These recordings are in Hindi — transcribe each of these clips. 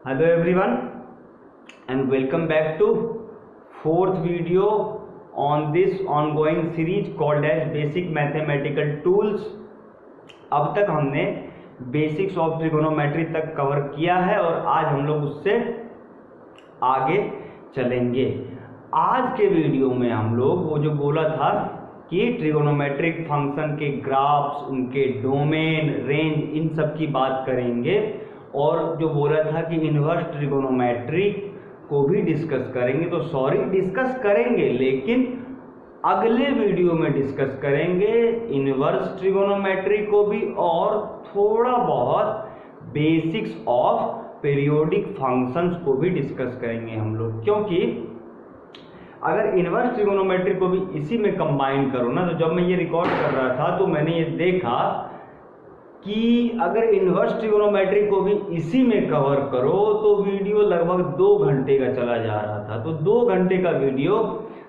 Hello everyone and welcome back to fourth video on this ongoing series called as Basic Mathematical Tools। अब तक हमने बेसिक्स ऑफ ट्रिगोनोमेट्री तक कवर किया है और आज हम लोग उससे आगे चलेंगे। आज के वीडियो में हम लोग वो जो बोला था कि ट्रिगोनोमेट्रिक फंक्शन के ग्राफ्स, उनके डोमेन, रेंज, इन सब की बात करेंगे और जो बोला था कि इनवर्स ट्रिगोनोमेट्री को भी डिस्कस करेंगे। तो सॉरी, डिस्कस करेंगे लेकिन अगले वीडियो में डिस्कस करेंगे इनवर्स ट्रिगोनोमेट्री को भी और थोड़ा बहुत बेसिक्स ऑफ पीरियोडिक फंक्शंस को भी डिस्कस करेंगे हम लोग। क्योंकि अगर इनवर्स ट्रिगोनोमेट्री को भी इसी में कंबाइन करो ना, तो जब मैं ये रिकॉर्ड कर रहा था तो मैंने ये देखा कि अगर इनवर्स ट्रिगोनोमेट्री को भी इसी में कवर करो तो वीडियो लगभग 2 घंटे का चला जा रहा था। तो 2 घंटे का वीडियो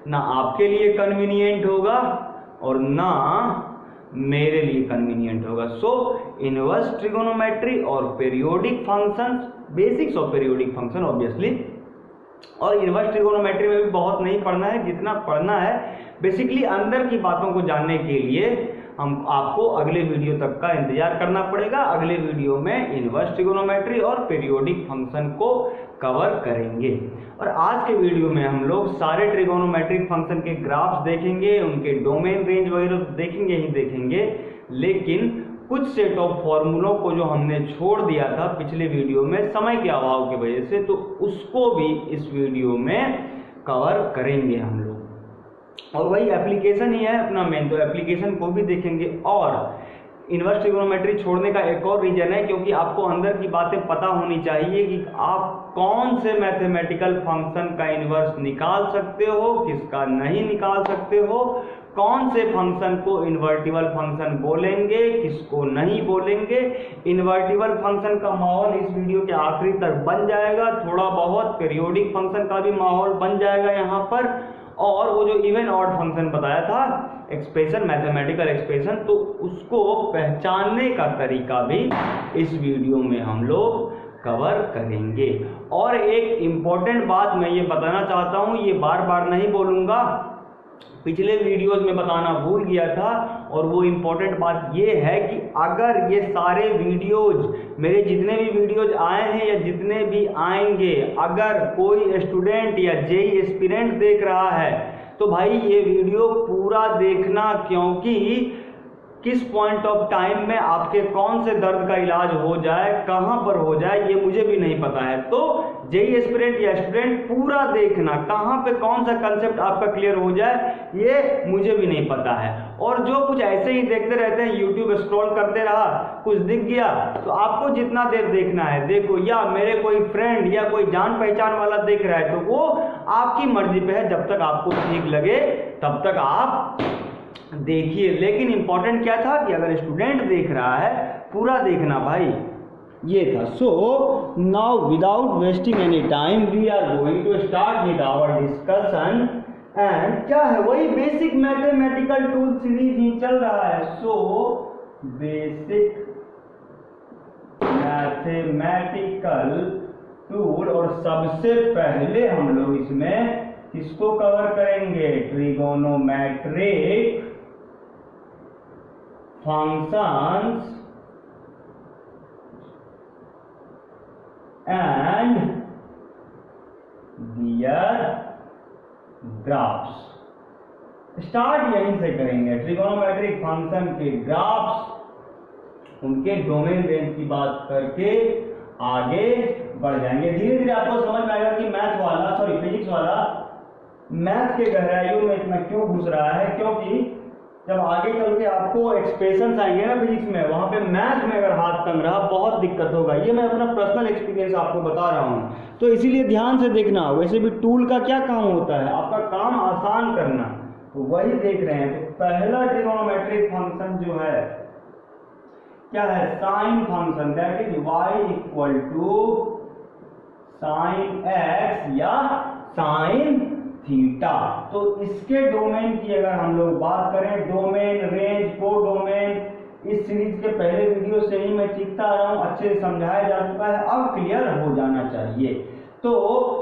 ना आपके लिए कन्वीनियंट होगा और ना मेरे लिए कन्वीनियंट होगा। सो इनवर्स ट्रिगोनोमेट्री और periodic functions, basics of periodic function obviously, और इनवर्स ट्रिगोनोमेट्री में भी बहुत नहीं पढ़ना है, जितना पढ़ना है बेसिकली अंदर की बातों को जानने के लिए हम आपको अगले वीडियो तक का इंतजार करना पड़ेगा। अगले वीडियो में इनवर्स ट्रिगोनोमेट्री और पीरियोडिक फंक्शन को कवर करेंगे। और आज के वीडियो में हम लोग सारे ट्रिगोनोमेट्रिक फंक्शन के ग्राफ्स देखेंगे, उनके डोमेन, रेंज वगैरह देखेंगे ही देखेंगे, लेकिन कुछ सेट ऑफ फॉर्मूलों को जो हमने छोड़ दिया था पिछले वीडियो में समय के अभाव की वजह से, तो उसको भी इस वीडियो में कवर करेंगे हम लोग। और वही एप्लीकेशन ही है अपना मेन, तो एप्लीकेशन को भी देखेंगे। और इनवर्स ट्रिगोनोमेट्री छोड़ने का एक और रीजन है क्योंकि आपको अंदर की बातें पता होनी चाहिए कि आप कौन से मैथमेटिकल फंक्शन का इनवर्स निकाल सकते हो, किसका नहीं निकाल सकते हो, कौन से फंक्शन को इन्वर्टिबल फंक्शन बोलेंगे, किसको नहीं बोलेंगे। इन्वर्टिबल फंक्शन का माहौल इस वीडियो के आखिरी तक बन जाएगा, थोड़ा बहुत पीरियोडिक फंक्शन का भी माहौल बन जाएगा यहाँ पर, और वो जो इवन ऑड फंक्शन बताया था, एक्सप्रेशन, मैथमेटिकल एक्सप्रेशन, तो उसको पहचानने का तरीका भी इस वीडियो में हम लोग कवर करेंगे। और एक इम्पॉर्टेंट बात मैं ये बताना चाहता हूँ, ये बार बार नहीं बोलूँगा, पिछले वीडियोस में बताना भूल गया था, और वो इम्पोर्टेंट बात ये है कि अगर ये सारे वीडियोज, मेरे जितने भी वीडियोज आए हैं या जितने भी आएंगे, अगर कोई स्टूडेंट या जेईई एस्पिरेंट देख रहा है तो भाई ये वीडियो पूरा देखना, क्योंकि किस पॉइंट ऑफ टाइम में आपके कौन से दर्द का इलाज हो जाए, कहाँ पर हो जाए, ये मुझे भी नहीं पता है। तो जेईई एस्पिरेंट या स्टूडेंट पूरा देखना, कहाँ पे कौन सा कंसेप्ट आपका क्लियर हो जाए ये मुझे भी नहीं पता है। और जो कुछ ऐसे ही देखते रहते हैं, यूट्यूब स्क्रॉल करते रहा, कुछ दिख गया, तो आपको जितना देर देखना है देखो, या मेरे कोई फ्रेंड या कोई जान पहचान वाला देख रहा है तो वो आपकी मर्जी पे है, जब तक आपको ठीक लगे तब तक आप देखिए। लेकिन इंपॉर्टेंट क्या था कि अगर स्टूडेंट देख रहा है पूरा देखना भाई, ये था। So now without wasting any time we are going to start with our discussion. And क्या है, वही बेसिक मैथमेटिकल टूल सीरीज ही चल रहा है। सो बेसिक मैथमेटिकल टूल, और सबसे पहले हम लोग इसमें किसको कवर करेंगे, trigonometric functions and their graphs। Start यहीं से करेंगे, ट्रिगोनोमेट्रिक फंक्शन के ग्राफ्स, उनके डोमेन, रेंज की बात करके आगे बढ़ जाएंगे। धीरे धीरे आपको समझ में आएगा कि फिजिक्स वाला मैथ के गहराइयों में इतना क्यों घुस रहा है, क्योंकि जब आगे चल के आपको एक्सप्रेशंस आएंगे ना फिजिक्स में, वहां पे मैथ में अगर हाथ तंग रहा बहुत दिक्कत होगा। ये मैं अपना पर्सनल एक्सपीरियंस आपको बता रहा हूँ, तो इसीलिए ध्यान से देखना। वैसे भी टूल का क्या काम होता है, आपका काम आसान करना, तो वही देख रहे हैं। तो पहला ट्रिगोनोमेट्रिक फंक्शन जो है क्या है, sine function, that is y equal to sine x या साइन थीटा। तो इसके डोमेन की अगर हम लोग बात करें, डोमेन, रेंज, को डोमेन, इस सीरीज के पहले वीडियो से ही मैं सीखता आ रहा हूँ, अच्छे से समझाया जा चुका है, अब क्लियर हो जाना चाहिए। तो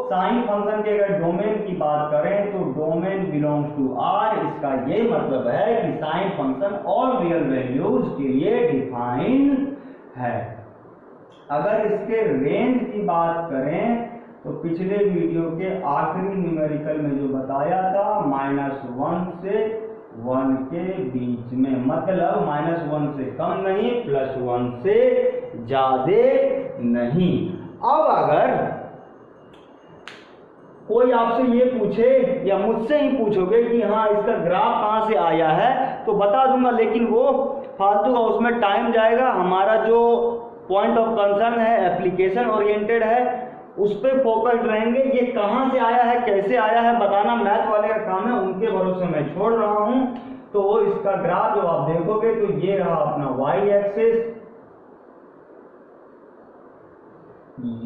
साइन फंक्शन के अगर डोमेन की बात करें तो डोमेन बिलोंग्स टू आर, इसका ये मतलब है कि sine function all real values के लिए डिफाइन है। अगर इसके रेंज की बात करें तो पिछले वीडियो के आखिरी न्यूमेरिकल में जो बताया था -1 से 1 के बीच में, मतलब -1 से कम नहीं, +1 से ज्यादा नहीं। अब अगर कोई आपसे ये पूछे या मुझसे ही पूछोगे कि हाँ इसका ग्राफ कहाँ से आया है, तो बता दूंगा, लेकिन वो फालतू का, उसमें टाइम जाएगा। हमारा जो पॉइंट ऑफ कंसर्न है एप्लीकेशन ओरिएंटेड है, उस पर फोकस्ड रहेंगे। ये कहाँ से आया है, कैसे आया है बताना मैथ वाले का काम है, उनके भरोसे मैं छोड़ रहा हूँ। तो इसका ग्राफ जब आप देखोगे तो ये रहा अपना y एक्सिस,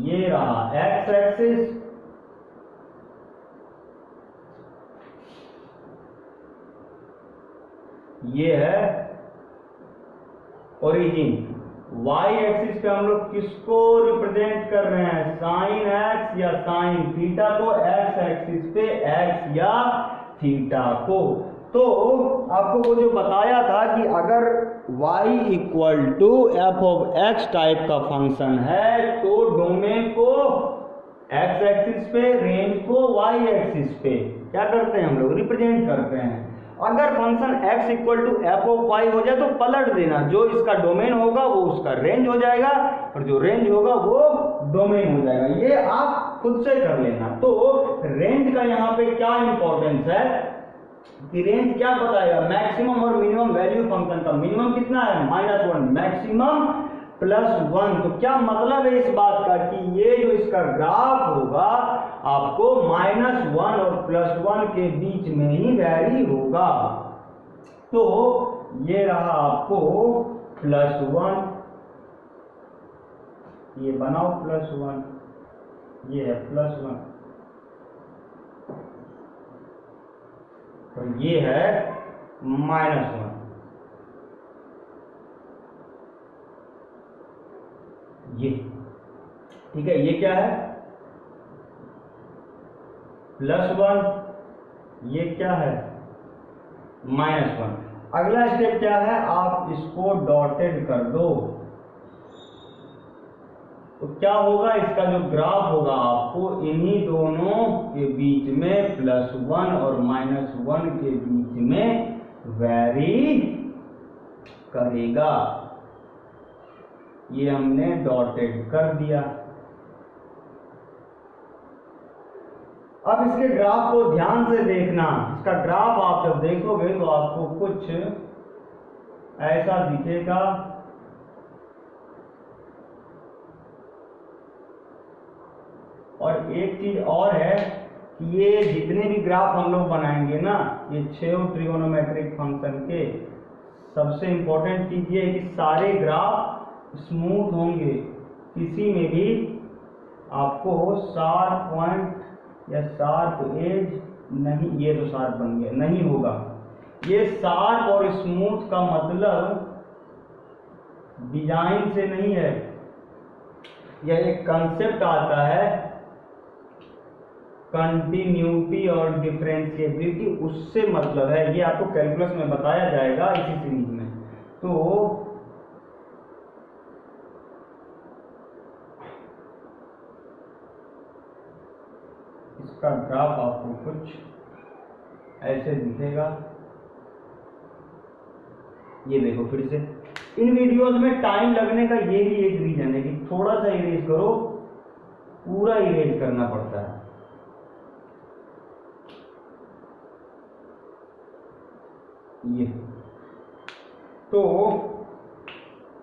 ये रहा x एक्सिस, ये है ओरिजिन। y एक्सिस पे हम लोग किसको रिप्रेजेंट कर रहे हैं, साइन x या साइन थीटा को, x एक्सिस पे x या थीटा को। तो आपको वो जो बताया था कि अगर y equal to F of x type का फंक्शन है तो डोमेन को x एक्सिस पे, रेंज को y एक्सिस पे क्या करते हैं हम लोग, रिप्रेजेंट करते हैं। अगर function x equal to F of y हो जाए तो पलट देना, जो इसका डोमेन होगा वो उसका रेंज हो जाएगा और जो रेंज होगा वो डोमेन हो जाएगा। ये आप खुद से कर लेना। तो रेंज का यहाँ पे क्या इंपॉर्टेंस है कि रेंज क्या बताएगा, मैक्सिमम और मिनिमम वैल्यू फंक्शन का। मिनिमम कितना है -1, मैक्सिमम +1। तो क्या मतलब है इस बात का कि ये जो इसका ग्राफ होगा आपको -1 और +1 के बीच में ही वैरी होगा। तो ये रहा आपको +1, ये बनाओ +1, ये है +1 और ये है -1। ये ठीक है, ये क्या है +1, ये क्या है -1। अगला स्टेप क्या है, आप इसको डॉटेड कर दो तो क्या होगा, इसका जो ग्राफ होगा आपको इन्हीं दोनों के बीच में +1 और -1 के बीच में वैरी करेगा। ये हमने डॉटेड कर दिया। अब इसके ग्राफ को ध्यान से देखना। इसका ग्राफ आप जब देखोगे तो आपको कुछ ऐसा दिखेगा। और एक चीज और है कि ये जितने भी ग्राफ हम लोग बनाएंगे ना, ये 6 ट्रिगोनोमेट्रिक फंक्शन के, सबसे इंपॉर्टेंट चीज ये है कि सारे ग्राफ स्मूथ होंगे। किसी में भी आपको शार्प पॉइंट या शार्प एज नहीं, ये तो शार्प बन गया, नहीं होगा। ये शार्प और स्मूथ का मतलब डिजाइन से नहीं है, यह एक कंसेप्ट आता है कंटिन्यूटी और डिफरेंशिएबिलिटी, उससे मतलब है। ये आपको कैलकुलस में बताया जाएगा इसी सीरीज में। तो इसका ग्राफ आपको कुछ ऐसे दिखेगा। ये देखो फिर से, इन वीडियोस में टाइम लगने का ये भी एक रीजन है कि थोड़ा सा इरेज करो, पूरा इरेज करना पड़ता है। ये तो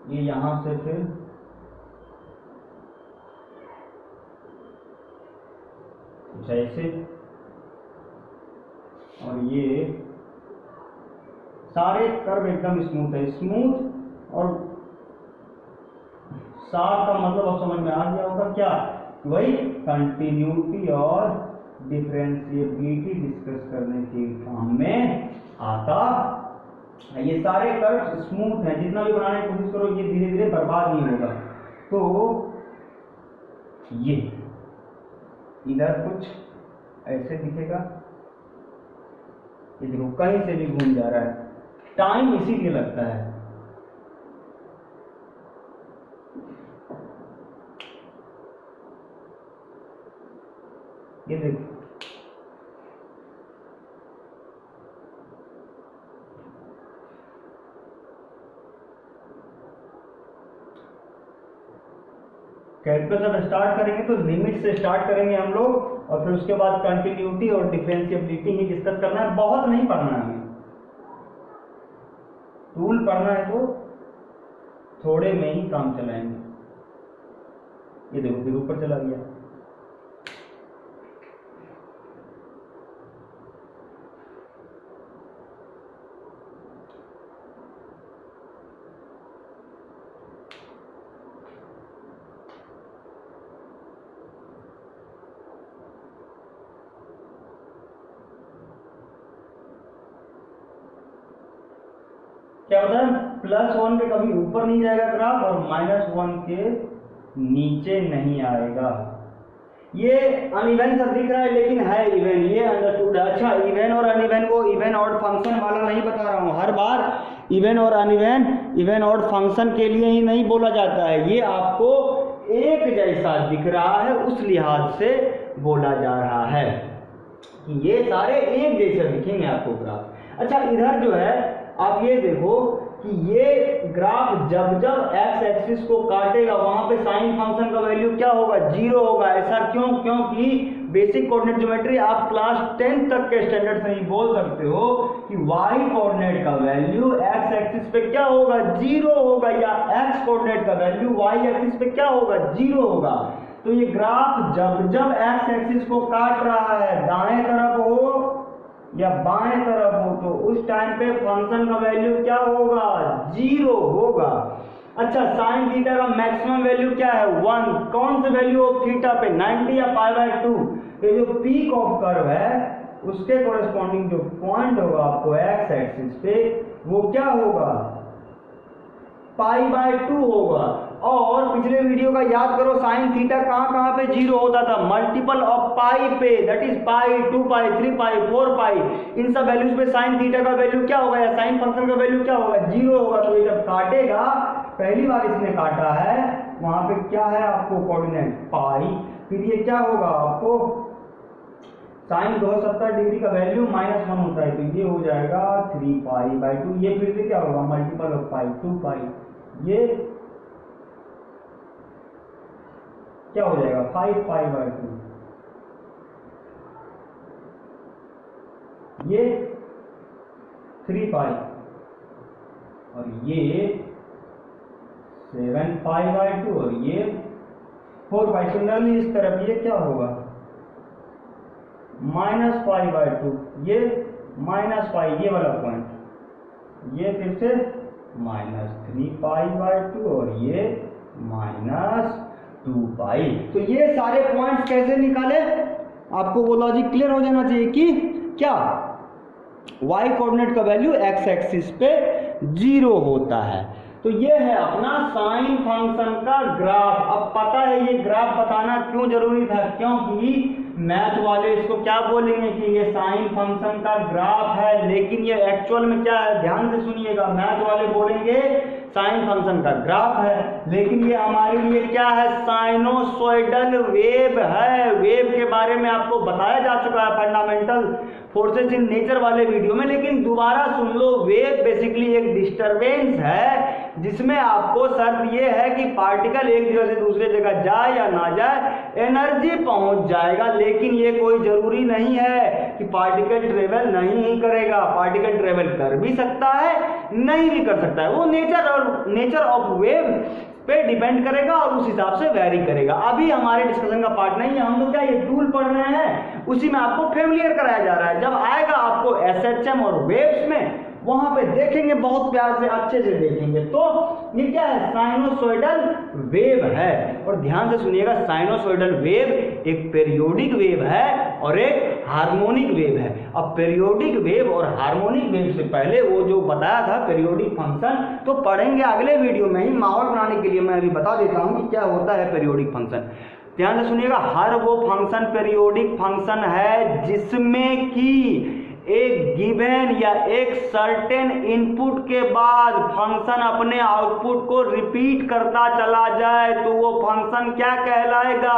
ये यहां से फिर जैसे, और ये सारे कर्व एकदम स्मूथ है। स्मूथ और शार्प का मतलब अब समझ में आ गया होगा क्या, वही कंटिन्यूटी और डिफरेंशिएबिलिटी डिस्कस करने के काम में आता ये सारे कर्व स्मूथ हैं, जितना भी बनाने की कोशिश करो ये धीरे धीरे बर्बाद नहीं होगा। तो ये इधर कुछ ऐसे दिखेगा, ये देखो कहीं से भी घूम जा रहा है, टाइम इसीलिए लगता है। ये देखो कैलकुलस अब स्टार्ट करेंगे तो लिमिट से स्टार्ट करेंगे हम लोग, और फिर उसके बाद कंटिन्यूटी और डिफरेंशिएबिलिटी ही डिस्कस करना है। बहुत नहीं पढ़ना है हमें, टूल पढ़ना है तो थोड़े में ही काम चलाएंगे। ये देखो फिर ऊपर चला गया। क्या होता है, +1 के कभी ऊपर नहीं जाएगा ग्राफ और -1 के नीचे नहीं आएगा। ये अनइवन सा दिख रहा है लेकिन है इवन, ये अंडरस्टूड। अच्छा, इवन और अनइवन को इवन ऑड फंक्शन वाला नहीं बता रहा हूँ, हर बार इवन और अनइवन इवन ऑड फंक्शन के लिए ही नहीं बोला जाता है। ये आपको एक जैसा दिख रहा है उस लिहाज से बोला जा रहा है कि ये सारे एक जैसे दिखेंगे आपको ग्राफ। अच्छा, इधर जो है आप ये देखो कि ये ग्राफ जब जब एक्स एक्सिस को काटेगा वहां पे साइन फंक्शन का वैल्यू क्या होगा, 0 होगा। ऐसा क्यों? क्योंकि बेसिक कोऑर्डिनेट ज्योमेट्री आप क्लास 10 तक के स्टैंडर्ड से ही बोल सकते हो कि वाई कोऑर्डिनेट का वैल्यू एक्स एक्सिस पे क्या होगा, 0 होगा, या एक्स कोऑर्डिनेट का वैल्यू वाई एक्सिस पे क्या होगा, 0 होगा। तो ये ग्राफ जब जब एक्स एक्सिस को काट रहा है, दाएं तरफ हो या बाएं तरफ हो, तो उस टाइम पे फंक्शन का वैल्यू क्या होगा, 0 होगा। अच्छा, साइन थीटा का मैक्सिमम वैल्यू क्या है, 1। कौन से वैल्यू ऑफ थीटा पे, 90 या π/2? ये जो पीक ऑफ कर्व है उसके कोरेस्पॉन्डिंग जो पॉइंट होगा आपको एक्स एक्सिस पे, वो क्या होगा, π/2 होगा। और पिछले वीडियो का याद करो, साइन थीटा कहाँ कहाँ पे 0 होता था, मल्टीपल ऑफ पाई पे, दैट इज पाई, 2 पाई, 3 पाई, 4 पाई, इन सब वैल्यूज पे साइन थीटा का वैल्यू क्या होगा, या साइन फंक्शन का वैल्यू क्या होगा, 0 होगा। तो ये जब काटेगा, पहली बार इसने काटा है, वहां पे क्या है आपको कोऑर्डिनेट पाई, फिर ये क्या होगा आपको साइन 270 डिग्री का वैल्यू -1 होता है, तो ये हो जाएगा 3π/2। ये फिर से क्या होगा, मल्टीपल ऑफ पाई, 2 पाई, ये क्या हो जाएगा 5π/2, ये 3 पाई, और ये 7π/2, और ये 4 पाई। सिमिलरली इस तरफ ये क्या होगा, -π/2, ये -पाई, ये वाला पॉइंट, ये फिर से -3π/2, और ये -2 पाई। तो ये सारे पॉइंट्स कैसे निकाले, आपको वो लॉजिक क्लियर हो जाना चाहिए कि क्या y कोऑर्डिनेट का वैल्यू x एक्सिस पे 0 होता है। तो ये है अपना साइन फंक्शन का ग्राफ। अब पता है ये ग्राफ बताना क्यों जरूरी था, क्योंकि मैथ वाले इसको क्या बोलेंगे कि ये साइन फंक्शन का ग्राफ है, लेकिन ये एक्चुअल में क्या है, ध्यान से सुनिएगा। मैथ वाले बोलेंगे साइन फंक्शन का ग्राफ है, लेकिन ये हमारे लिए क्या है, साइनोसॉइडल वेव है। वेव के बारे में आपको बताया जा चुका है फंडामेंटल फोर्सेस इन नेचर वाले वीडियो में, लेकिन दोबारा सुन लो। वेव बेसिकली एक डिस्टरबेंस है जिसमें आपको शर्त ये है कि पार्टिकल एक जगह से दूसरे जगह जाए या ना जाए, एनर्जी पहुंच जाएगा। लेकिन ये कोई जरूरी नहीं है कि पार्टिकल ट्रेवल नहीं ही करेगा, पार्टिकल ट्रेवल कर भी सकता है, नहीं भी कर सकता है। वो नेचर ऑफ वेव पे डिपेंड करेगा और उस हिसाब से वैरी करेगा। अभी हमारे डिस्कशन का पार्ट नहीं है, हम लोग क्या ये टूल पढ़ रहे हैं, उसी में आपको फेमिलियर कराया जा रहा है। जब आएगा आपको एसएचएम और वेव्स में, वहां पे देखेंगे, बहुत प्यार से अच्छे से देखेंगे। तो ये क्या है, साइनोसॉइडल वेव है। और ध्यान से सुनिएगा, साइनोसॉइडल वेव एक पीरियोडिक वेव है और एक हार्मोनिक वेव है। अब पीरियोडिक वेव और हार्मोनिक वेव से पहले वो जो बताया था पीरियोडिक फंक्शन, तो पढ़ेंगे अगले वीडियो में ही। माहौल बनाने के लिए मैं अभी बता देता हूँ कि क्या होता है पीरियोडिक फंक्शन। ध्यान से सुनिएगा, हर वो फंक्शन पीरियोडिक फंक्शन है जिसमें कि एक गिवन या एक सर्टेन इनपुट के बाद फंक्शन अपने आउटपुट को रिपीट करता चला जाए तो वो फंक्शन क्या कहलाएगा?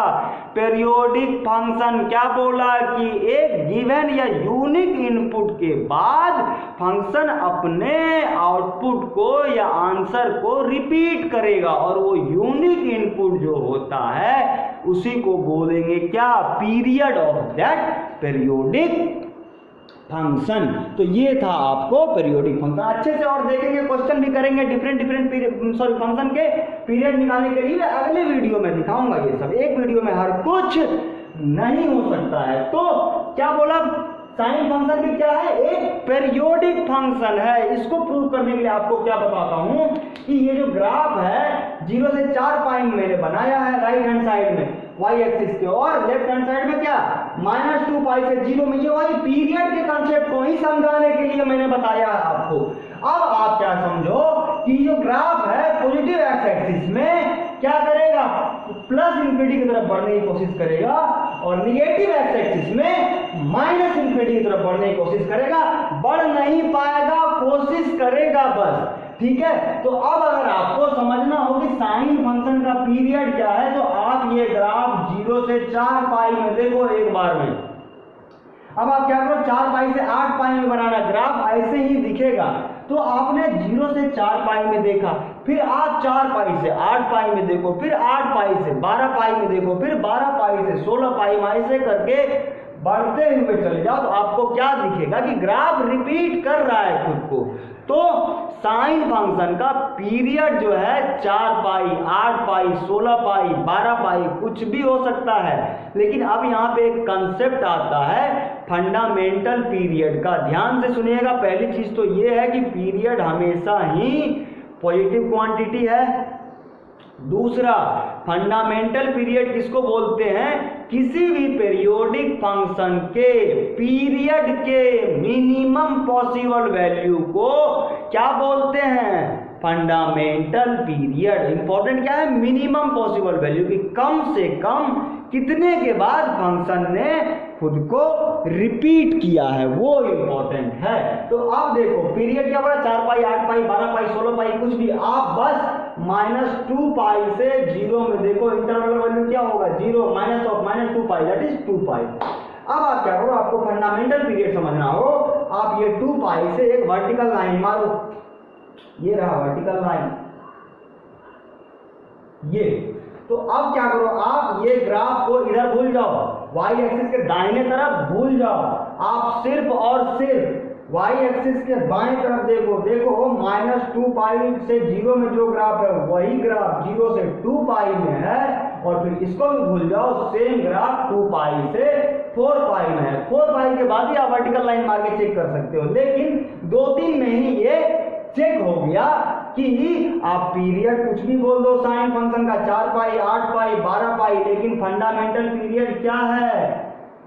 Periodic function. क्या बोला कि एक गिवन या यूनिक इनपुट के बाद फंक्शन अपने आउटपुट को या आंसर को रिपीट करेगा, और वो यूनिक इनपुट जो होता है उसी को बोलेंगे क्या? Period of that periodic function. तो ये था आपको पीरियोडिक फंक्शन। अच्छे से और देखेंगे, क्वेश्चन भी करेंगे डिफरेंट फंक्शन के पीरियड निकालने के लिए अगले वीडियो में दिखाऊंगा। ये सब एक वीडियो में हर कुछ नहीं हो सकता है। तो क्या बोला, साइन फंक्शन भी क्या है? एक पीरियोडिक फंक्शन है। इसको प्रूव करने के लिए आपको क्या बताता हूं कि ये जो ग्राफ है 0 से 4 पाई मैंने बनाया है राइट हैंड साइड में वाई एक्सिस के, और लेफ्ट हैंड साइड में क्या -2 पाई से 0 में। ये वही पीरियड के कंसेप्ट को ही समझाने के लिए मैंने बताया है आपको। अब आप क्या समझो कि जो ग्राफ है पॉजिटिव एक्स एक्सिस में क्या करेगा? प्लस इंफिनिटी की तरफ बढ़ने की कोशिश करेगा, और निगेटिव एक्स एक्सिस में माइनस इंफिनिटी की तरफ बढ़ने की कोशिश करेगा। बढ़ नहीं पाएगा, कोशिश करेगा बस। ठीक है, तो अब अगर आपको समझना हो कि साइन फंक्शन का पीरियड क्या है, तो आप ये ग्राफ 0 से 4 पाई में देखो एक बार में। अब आप क्या करो, 4 पाई से 8 पाई में बनाना, ग्राफ ऐसे ही दिखेगा। तो आपने 0 से 4 पाई में देखा, फिर आप 4 पाई से 8 पाई में देखो, फिर 8 पाई से 12 पाई में देखो, फिर 12 पाई से 16 पाई में, ऐसे करके बढ़ते हुए चले जाओ तो आपको क्या दिखेगा कि ग्राफ रिपीट कर रहा है खुद को। तो साइन फंक्शन का पीरियड जो है 4 पाई, 8 पाई, 16 पाई, 12 पाई कुछ भी हो सकता है। लेकिन अब यहाँ पे एक कंसेप्ट आता है फंडामेंटल पीरियड का। ध्यान से सुनिएगा, पहली चीज तो ये है कि पीरियड हमेशा ही पॉजिटिव क्वांटिटी है। दूसरा, फंडामेंटल पीरियड किसको बोलते हैं? किसी भी पीरियोडिक फंक्शन के पीरियड के मिनिमम पॉसिबल वैल्यू को क्या बोलते हैं? Fundamental period. इंपॉर्टेंट क्या है? मिनिमम पॉसिबल वैल्यू, की कम से कम कितने के बाद फंक्शन ने खुद को रिपीट किया है, वो इंपॉर्टेंट है। तो अब देखो पीरियड क्या बोला? 4 पाई, 8 पाई, 12 पाई, 16 पाई कुछ भी, आप बस -2 पाई से 0 में देखो, इंटरवल वैल्यू क्या होगा? 0 -2 पाई, दैट इज 2 पाई। अब आप क्या करो, आपको फंडामेंटल पीरियड समझना हो, आप ये 2 पाई से एक वर्टिकल लाइन मारो, ये रहा वर्टिकल लाइन, ये। तो अब क्या करो, आप ये ग्राफ को इधर भूल जाओ, वाई एक्सिस के दाहिने तरफ भूल जाओ, आप सिर्फ और सिर्फ वाई एक्सिस के बाएं तरफ देखो। देखो -2 पाई से 0 में जो ग्राफ है वही ग्राफ 0 से 2 पाई में है, और फिर इसको भी भूल जाओ, सेम ग्राफ 2 पाई से 4 पाई में है। 4 पाई के बाद ही आप वर्टिकल लाइन मार के चेक कर सकते हो, लेकिन 2-3 में ही ये चेक हो गया कि आप पीरियड कुछ भी बोल दो साइन फंक्शन का, 4 पाई, 8 पाई, 12 पाई, लेकिन फंडामेंटल पीरियड क्या है?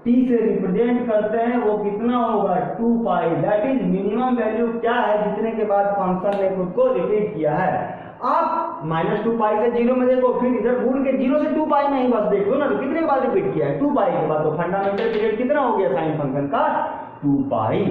टी से रिप्रेजेंट करते हैं, वो कितना होगा? 2 पाई। दैट इज मिनिमम वैल्यू क्या है जितने के बाद फंक्शन ने खुद को रिपीट किया है। आप -2 पाई से 0 में देखो, फिर इधर भूल के 0 से 2 पाई में ही बस देख लो ना, तो कितने के बाद रिपीट किया है? 2 पाई के बाद। तो फंडामेंटल पीरियड कितना हो गया साइन फंक्शन का? 2 पाई।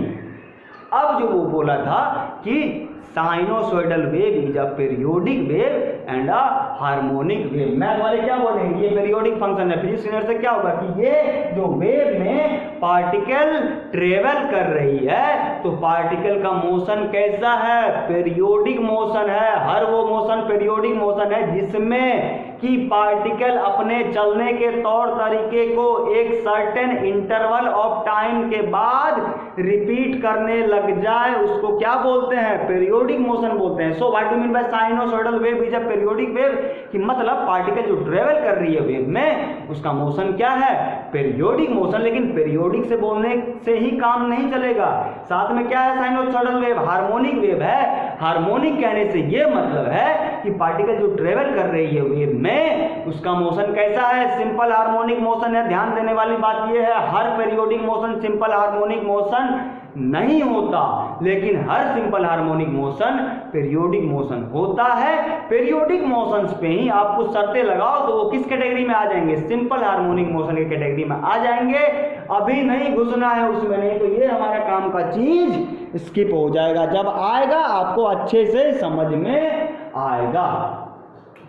अब जो वो बोला था कि sinusoidal wave is a periodic wave and a harmonic wave. Math वाले क्या बोलेंगे? ये पीरियोडिक फंक्शन है। फिजिक्स यूनिवर्स से क्या होगा कि ये जो वेव में पार्टिकल ट्रेवल कर रही है, तो पार्टिकल का मोशन कैसा है? पीरियोडिक मोशन है। हर वो मोशन पीरियोडिक मोशन है जिसमें कि पार्टिकल अपने चलने के तौर तरीके को एक सर्टेन इंटरवल ऑफ टाइम के बाद रिपीट करने लग जाए, उसको क्या बोलते हैं? पीरियोडिक मोशन बोलते हैं। So what do mean by sinusoidal wave is a periodic wave? कि मतलब पार्टिकल जो ट्रेवल कर रही है वेव में, उसका मोशन क्या है? Periodic motion. लेकिन पीरियोडिक से बोलने से ही काम नहीं चलेगा, साथ में क्या है? साइनोसॉइडल वेव हार्मोनिक वेव है। हार्मोनिक कहने से ये मतलब है कि पार्टिकल जो ट्रेवल कर रही है वेव में उसका मोशन कैसा है, सिंपल हार्मोनिक मोशन है। ध्यान देने वाली बात यह है, हर periodic motion simple harmonic motion नहीं होता, लेकिन हर simple harmonic motion periodic motion होता है। पीरियोडिक मोशंस पे ही आप कुछ शर्तें लगाओ तो वो किस कैटेगरी में आ जाएंगे, सिंपल हार्मोनिक मोशन की कैटेगरी में आ जाएंगे। अभी नहीं घुसना है उसमें, नहीं तो ये हमारा काम का चीज स्किप हो जाएगा। जब आएगा आपको अच्छे से समझ में आएगा।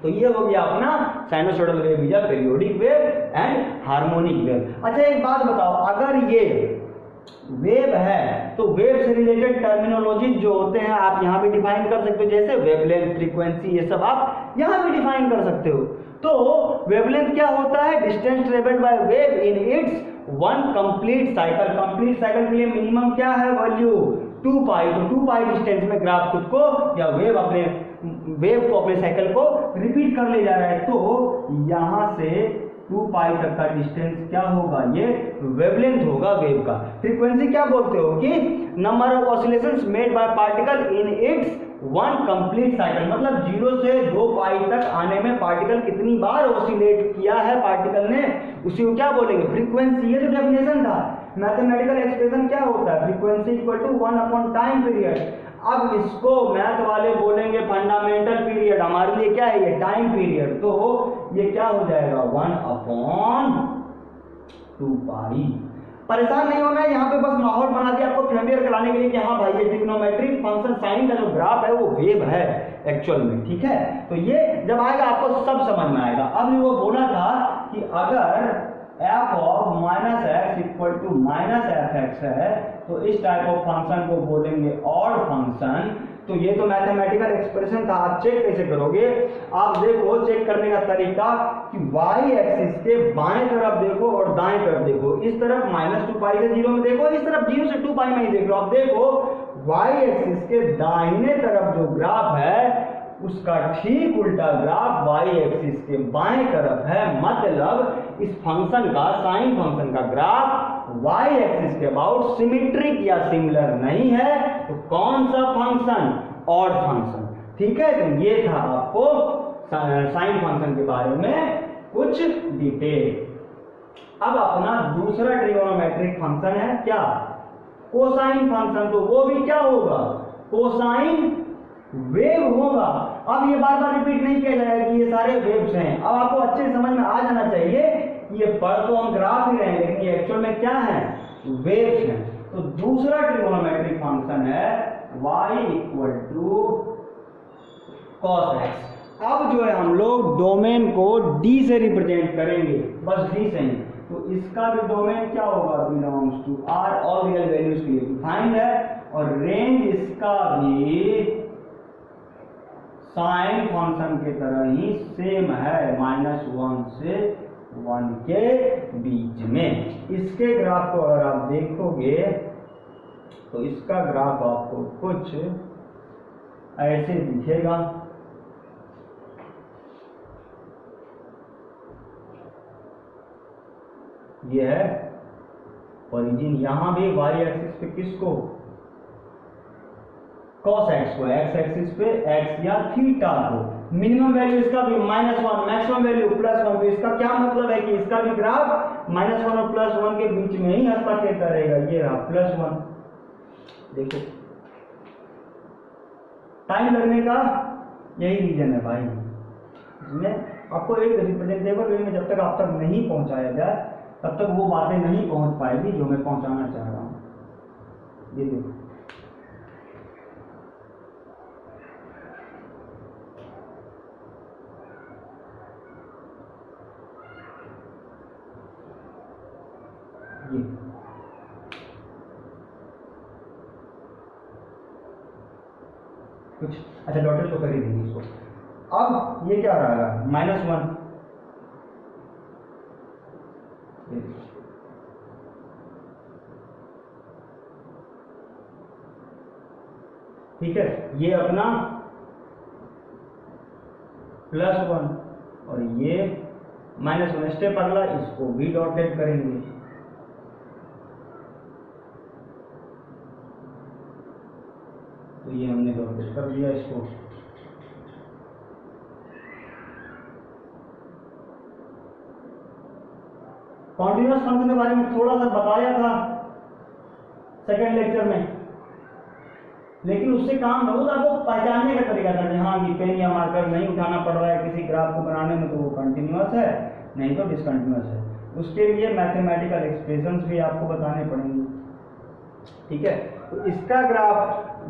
तो ये हो गया अपना साइनोसॉइडल वेव या periodic wave and harmonic wave. अच्छा एक बात बताओ, अगर ये वेव है तो वेव से रिलेटेड टर्मिनोलॉजी जो होते हैं आप यहाँ भी डिफाइन कर सकते हो, जैसे वेवलेंथ, फ्रीक्वेंसी, ये सब आप यहाँ भी डिफाइन कर सकते हो। तो वेवलेंथ क्या होता है, distance travelled by wave in its one complete cycle. Complete cycle के लिए मिनिमम क्या है वैल्यू 2 पाई। तो 2 पाई डिस्टेंस में ग्राफ खुद को या वेव को अपने साइकिल को रिपीट कर ले जा रहा है। तो यहाँ से 2 पाई तक का डिस्टेंस क्या होगा, ये वेवलेंथ होगा वेव का। फ्रीक्वेंसी क्या बोलते हो कि number of oscillations made by particle in its one complete cycle, मतलब 0 से 2 पाई तक आने में पार्टिकल कितनी बार ऑसिलेट किया है पार्टिकल ने, उसी को क्या बोलेंगे, फ्रीक्वेंसी। ये तो डेफिनेशन था। मैथमेटिकल एक्सप्रेशन क्या होता है, frequency equal to 1 upon time period. अब इसको मैथ वाले बोलेंगे फंडामेंटल पीरियड, हमारे लिए क्या है ये टाइम पीरियड। तो ये क्या हो जाएगा 1 अपॉन 2 पाई। परेशान नहीं होना है, यहाँ पे बस माहौल बना दिया आपको फेमिलियर कराने के लिए कि हाँ भाई ये ट्रिग्नोमेट्रिक फंक्शन साइन का जो ग्राफ है वो वेव है एक्चुअल में, ठीक है। तो ये जब आएगा आपको सब समझ में आएगा। अब वो बोला था कि अगर f of minus x equal to minus F x है तो इस टाइप ऑफ फंक्शन को बोलेंगे ऑड फंक्शन। तो ये तो मैथमेटिकल एक्सप्रेशन था, आप चेक कैसे करोगे, आप देखो चेक करने का तरीका कि y एक्सिस के बाएं तरफ देखो और दाएं तरफ देखो। इस तरफ -2 पाई से 0 में देखो, इस तरफ 0 से 2 पाई में ही देख लो। आप देखो y एक्सिस के दाहिने तरफ जो ग्राफ है उसका ठीक उल्टा ग्राफ y एक्सिस के बाएं तरफ है। मतलब इस फंक्शन का, साइन फंक्शन का ग्राफ y एक्सिस के अबाउट सिमेट्रिक या सिमिलर नहीं है। तो कौन सा फंक्शन, ऑड फंक्शन, ठीक है। तो ये था आपको साइन फंक्शन के बारे में कुछ डिटेल। अब अपना दूसरा ट्रिगोनोमेट्रिक फंक्शन है क्या, कोसाइन फंक्शन। तो वो भी क्या होगा, कोसाइन वेव होगा। अब ये बार बार रिपीट नहीं किया जाएगा कि ये सारे वेव्स हैं। अब आपको अच्छे से समझ में आ जाना चाहिए कि ये पढ़ तो हम ग्राफ ही रहे हैं लेकिन ये एक्चुअल में क्या है, वेव्स हैं। तो दूसरा ट्रिगोनोमेट्रिक फंक्शन है y equal to cos x। अब जो है हम लोग डोमेन को d से रिप्रेजेंट करेंगे, बस d से ही। तो इसका भी डोमेन क्या होगा, बिलोंग्स टू r, और रियल वैल्यूज के लिए डिफाइंड है। और रेंज इसका भी साइन फंक्शन के तरह ही सेम है, -1 से 1 के बीच में। इसके ग्राफ को अगर आप देखोगे तो इसका ग्राफ आपको कुछ ऐसे दिखेगा। ये है ओरिजिन, यहां भी y एक्सिस पे किसको, cos x को, x एक्सिस पे x या थीटा को। मिनिमम वैल्यू इसका भी -1, मैक्सिमम वैल्यू +1। तो इसका क्या मतलब है कि इसका भी ग्राफ -1 और +1 के बीच में ही हस्ताक्षर करेगा। ये रहा +1, देखो टाइम लगने का यही रीजन है भाई। इसमें आपको एक रिप्रेजेंटेबल वे में जब तक आप तक नहीं पहुंचाया जाए तब तक वो बातें नहीं पहुंच पाएगी जो मैं पहुंचाना चाह रहा हूं। ये देखो ये कुछ अच्छा डॉटेड तो कर ही देंगे इसको। अब ये क्या रहा है -1, ठीक है। ये अपना +1 और ये -1। स्टेप अगला इसको भी डॉटेड करेंगे। तो ये हमने डॉटेड कर दिया इसको। कॉन्टिन्यूअस फंक्शन के बारे में थोड़ा सा बताया था सेकेंड लेक्चर में, लेकिन उससे काम बहुत आपको पहचानने का तरीका था कि हाँ ये पेन या मार्कर नहीं उठाना पड़ रहा है किसी ग्राफ को बनाने में तो वो कंटिन्यूअस है, नहीं तो डिसकंटिन्यूअस है। उसके लिए मैथमेटिकल एक्सप्रेशंस भी आपको बताने पड़ेंगे, ठीक है। तो इसका ग्राफ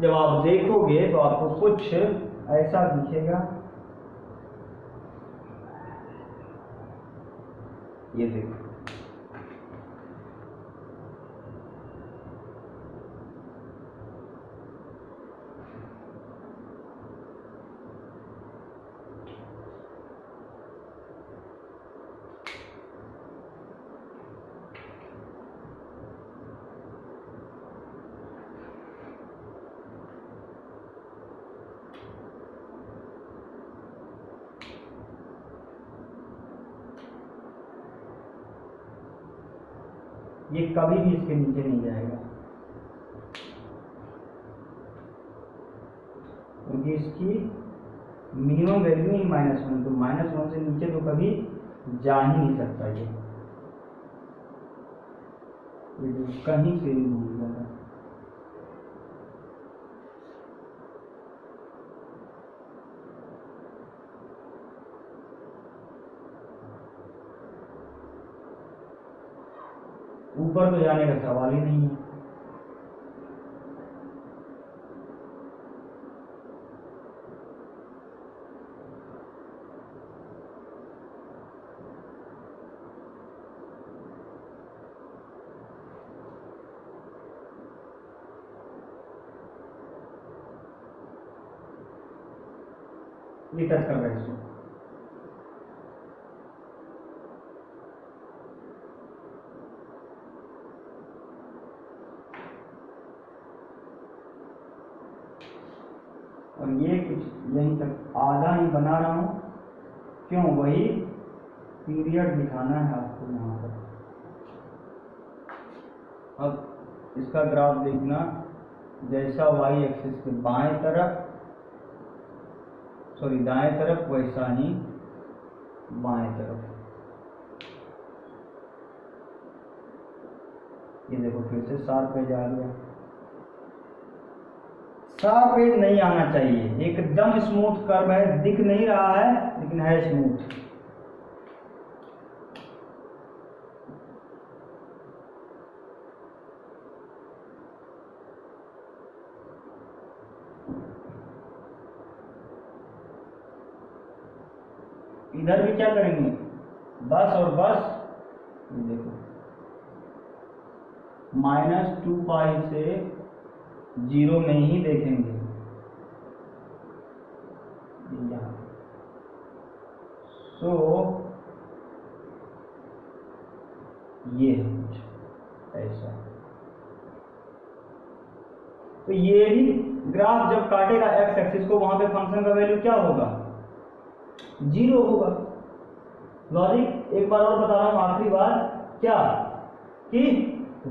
जब आप देखोगे तो आपको कुछ ऐसा दिखेगा, ये देखो, ये कभी भी इसके नीचे नहीं जाएगा क्योंकि इसकी मिनिमम वैल्यू ही -1, तो -1 से नीचे तो कभी जा ही नहीं सकता ये कहीं से भी नहीं जाएगा। ऊपर तो जाने का सवाल ही नहीं है। ये टच कर रहा है इसको, और ये कुछ यहीं तक आधा ही बना रहा हूं, क्यों, वही पीरियड दिखाना है आपको यहाँ पर। अब इसका ग्राफ देखना, जैसा वाई एक्सिस के बाएं तरफ दाएं तरफ वैसा ही बाएं तरफ। ये देखो फिर से शार्प पेज आ गया। शार्प पेज नहीं आना चाहिए, एकदम स्मूथ कर्व है, दिख नहीं रहा है लेकिन है स्मूथ। इधर भी क्या करेंगे, बस और बस देखो -2 पाई से 0 में ही देखेंगे यहाँ। सो ये है कुछ ऐसा। तो ये भी ग्राफ जब काटेगा एक्स एक्सिस को, वहां पे फंक्शन का वैल्यू क्या होगा, 0 होगा। लॉजिक एक बार और बता रहा हूं, आखिरी बार, क्या कि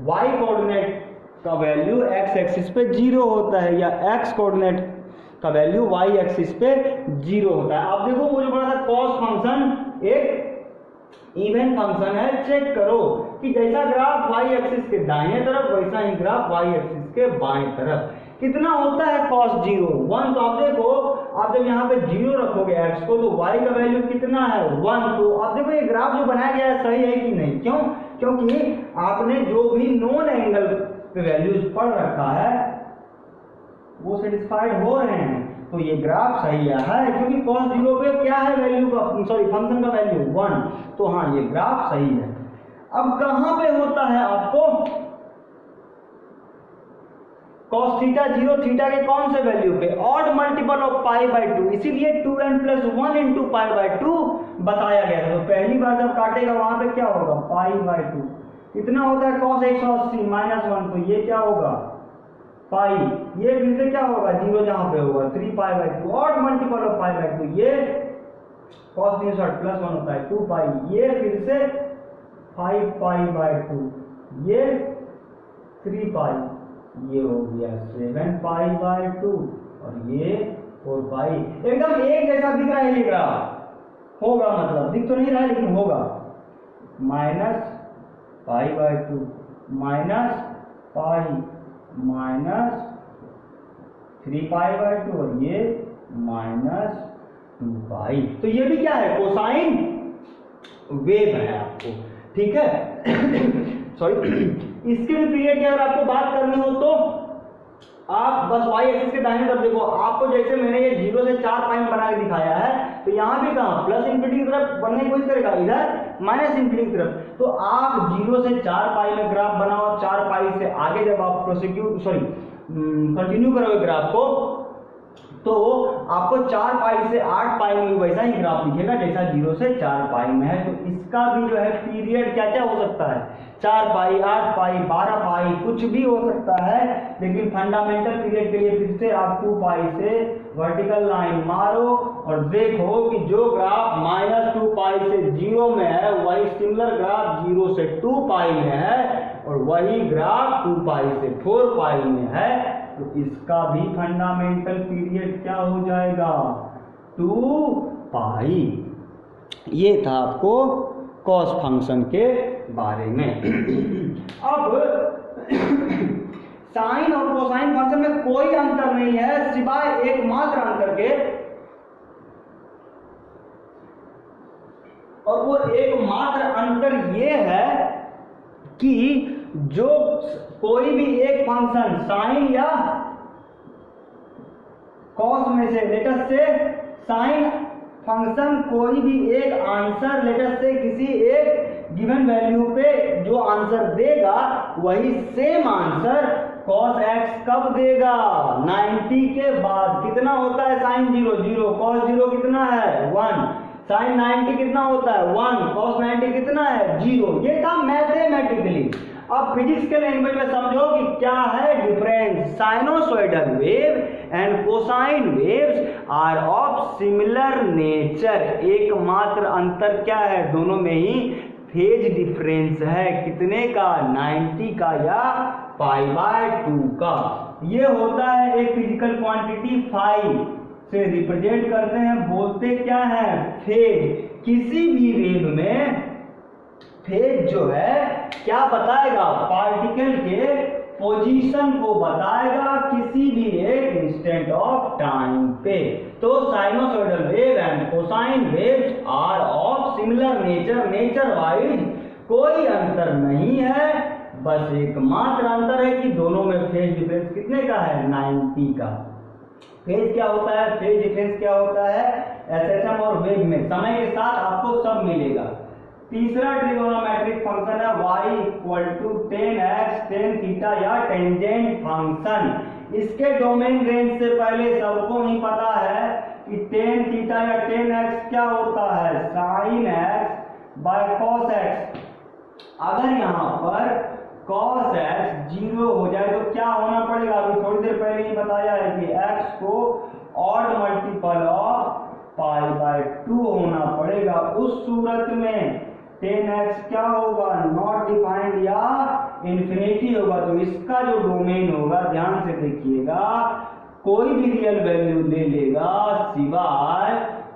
y कोऑर्डिनेट का वैल्यू x एक्सिस पे 0 होता है या x कोऑर्डिनेट का वैल्यू y एक्सिस पे 0 होता है। आप देखो वो जो बड़ा सा cos फंक्शन एक इवन फंक्शन है, चेक करो कि जैसा ग्राफ y एक्सिस के दाहिने तरफ वैसा ही ग्राफ y एक्सिस के बाएं तरफ कितना होता है cos 0 1। तो आप देखो, आप जब यहाँ पे 0 रखोगे x को तो y का वैल्यू कितना है 1। तो आप देखो ये ग्राफ जो बनाया गया है सही है कि नहीं, क्यों, क्योंकि आपने जो भी नॉन एंगल पे वैल्यूज पढ़ रखा है वो सेटिस्फाइड हो रहे हैं, तो ये ग्राफ सही है क्योंकि cos 0 पे क्या है वैल्यू का, सॉरी फंक्शन का वैल्यू 1। तो हाँ ये ग्राफ सही है। अब कहां पे होता है आपको cos थीटा 0 थीटा के कौन से वैल्यू पे, ऑड मल्टीपल ऑफ π/2, इसीलिए 2n + 1 × π/2 बताया गया था। तो पहली बार जब काटेगा वहां पे क्या होगा π/2, कितना होता है cos 180 -1, तो ये क्या होगा पाई, ये फिर से क्या होगा 0 जहां पे होगा 3π/2, ऑड मल्टीपल ऑफ π/2, ये cos 360 +1 होता है 2π, ये फिर से 5π/2, ये 3π, ये हो गया 7π/2 और ये 4π। एकदम एक जैसा दिख रहा है ये ग्राफ, होगा मतलब दिख तो नहीं रहा है लेकिन होगा। Pi by 2 minus pi minus 3 pi by 2 और ये माइनस 2 पाई। तो ये भी क्या है, कोसाइन वेव है आपको, ठीक है। सॉरी इसके भी पीरियड की अगर आपको बात करनी हो तो आप बस वाई एक्सिस के दाहिने तरफ देखो, आपको जैसे मैंने ये 0 से 4 पाई में बना के दिखाया है, तो यहाँ भी कहाँ प्लस इंफिनिटी की तरफ बनने की कोशिश करेगा, इधर माइनस इंफिनिटी की तरफ। तो आप 0 से 4 पाई में ग्राफ बनाओ, 4 पाई से आगे जब आप कंटिन्यू करोगे ग्राफ को, तो आपको 4 पाई से 8 पाई में वैसा ही ग्राफ दिखेगा जैसा 0 से 4 पाई में है। तो इसका भी जो है पीरियड क्या क्या हो सकता है, 4 पाई, 8 पाई, 12 पाई, कुछ भी हो सकता है। लेकिन फंडामेंटल पीरियड के लिए फिर से आप 2 पाई से वर्टिकल लाइन मारो और देखो कि जो ग्राफ -2 पाई से 0 में है वही सिमिलर ग्राफ 0 से 2 पाई में है, और वही ग्राफ 2 पाई से 4 पाई में है। तो इसका भी फंडामेंटल पीरियड क्या हो जाएगा, 2 पाई। ये था आपको कॉस फंक्शन के बारे में। अब साइन और कोसाइन फंक्शन में कोई अंतर नहीं है सिवाय एकमात्र अंतर के, और वो एकमात्र अंतर ये है कि जो कोई भी एक फंक्शन साइन या कॉस में से लेटर से साइन फंक्शन कोई भी एक आंसर लेटर से किसी एक गिवन वैल्यू पे जो आंसर देगा वही सेम आंसर cos x कब देगा, 90 के बाद। कितना होता है साइन 0 0, cos 0 कितना है 1, साइन 90 कितना होता है 1, cos 90 कितना है 0। ये था मैथमेटिकली। अब फिजिक्स के लैंग्वेज में समझो कि क्या है difference. Sinusoidal wave and cosine waves are of similar nature. एकमात्र अंतर क्या है, दोनों में ही फेज डिफरेंस है। कितने का, 90 का या पाई बाय 2 का। ये होता है एक फिजिकल क्वांटिटी फाई से रिप्रेजेंट करते हैं, बोलते क्या है फेज। किसी भी वेव में फेज जो है क्या बताएगा, पार्टिकल के पोजीशन को बताएगा किसी भी एक इंस्टेंट ऑफ टाइम पे। तो sinusoidal wave and cosine waves are of similar nature. Nature wise कोई अंतर नहीं है, बस एकमात्र अंतर है कि दोनों में फेज डिफरेंस कितने का है, 90 का। फेज क्या होता है, फेज डिफरेंस क्या होता है एसएचएम और वेव में, समय के साथ आपको सब मिलेगा। तीसरा ट्रिगोनोमेट्रिक फंक्शन है y = tan x tan theta या टेंजेंट फंक्शन। इसके डोमेन रेंज से पहले सबको ही पता है कि tan थीटा या tan x क्या होता है, sin x by cos x। अगर यहाँ पर cos x 0 हो जाए तो क्या होना पड़ेगा, अभी थोड़ी देर पहले ही बताया है कि x को odd multiple of pi by 2 होना पड़ेगा। उस सूरत में tan x क्या होगा, नॉट डिफाइंड या इंफिनिटी होगा। तो इसका जो डोमेन होगा, ध्यान से देखिएगा, कोई भी रियल वैल्यू ले लेगा सिवाय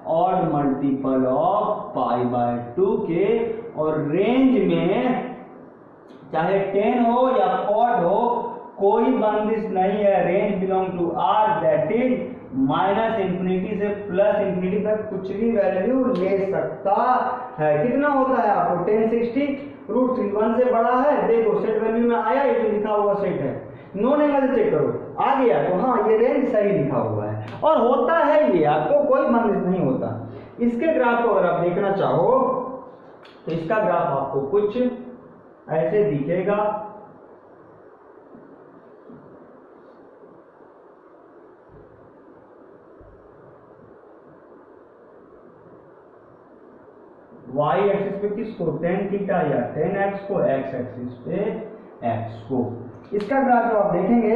odd multiple of pi by 2 के, और रेंज में चाहे 10 हो या कॉट हो कोई बंदिश नहीं है। Range belong to R, that is -infinity से +इंफिनिटी तक कुछ भी वैल्यू ले सकता है। कितना होता है आपको 1060 √3, 1 से बड़ा है, देखो सेट वैल्यू में आया, ये जो लिखा हुआ सेट है, नॉन एंगल से चेक करो आ गया, तो हाँ ये रेंज सही लिखा हुआ है और होता है ये, आपको कोई बंदिश नहीं होता। इसके ग्राफ को अगर आप देखना चाहो तो इसका ग्राफ आपको कुछ ऐसे दिखेगा। y एक्सिस पे किसको, tan थीटा या tan x को, x एक्सिस पे x को। इसका ग्राफ जो आप देखेंगे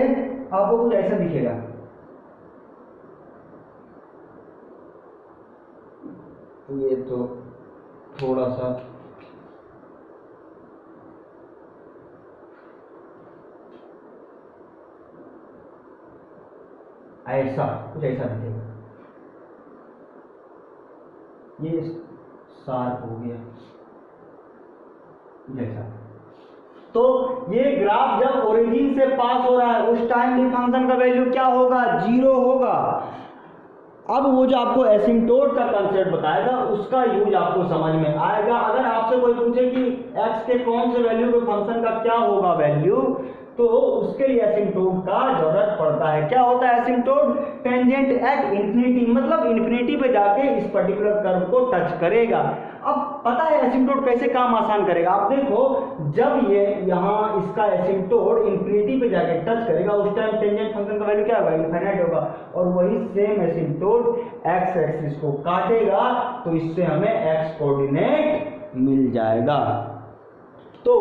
आपको कुछ ऐसा दिखेगा। ये तो थोड़ा सा ऐसा कुछ ऐसा दिखेगा, ये शार्प हो गया जैसा। तो ये ग्राफ जब ओरिजिन से पास हो रहा है उस टाइम भी फंक्शन का वैल्यू क्या होगा, 0 होगा। अब वो जो आपको एसिम्टोट का कंसेप्ट बताया था उसका यूज आपको समझ में आएगा। अगर आपसे कोई पूछे कि x के कौन से वैल्यू पे फंक्शन का क्या होगा वैल्यू, तो उसके लिए एसिम्टोट का जरूरत पड़ता है। क्या होता है एसिम्टोट, टेंजेंट एट इंफिनिटी, मतलब इंफिनिटी पे जाके इस पर्टिकुलर कर्व को टच करेगा। अब पता है एसिम्टोट कैसे काम आसान करेगा। आप देखो जब ये यहाँ इसका एसिम्टोट इंफिनिटी पे जाके टच करेगा उस टाइम टेंजेंट फंक्शन का वैल्यू क्या होगा, इनफाइनाइट होगा। और वही सेम एसिम्टोट एक्स एक्सिस को काटेगा तो इससे हमें एक्स कोऑर्डिनेट मिल जाएगा। तो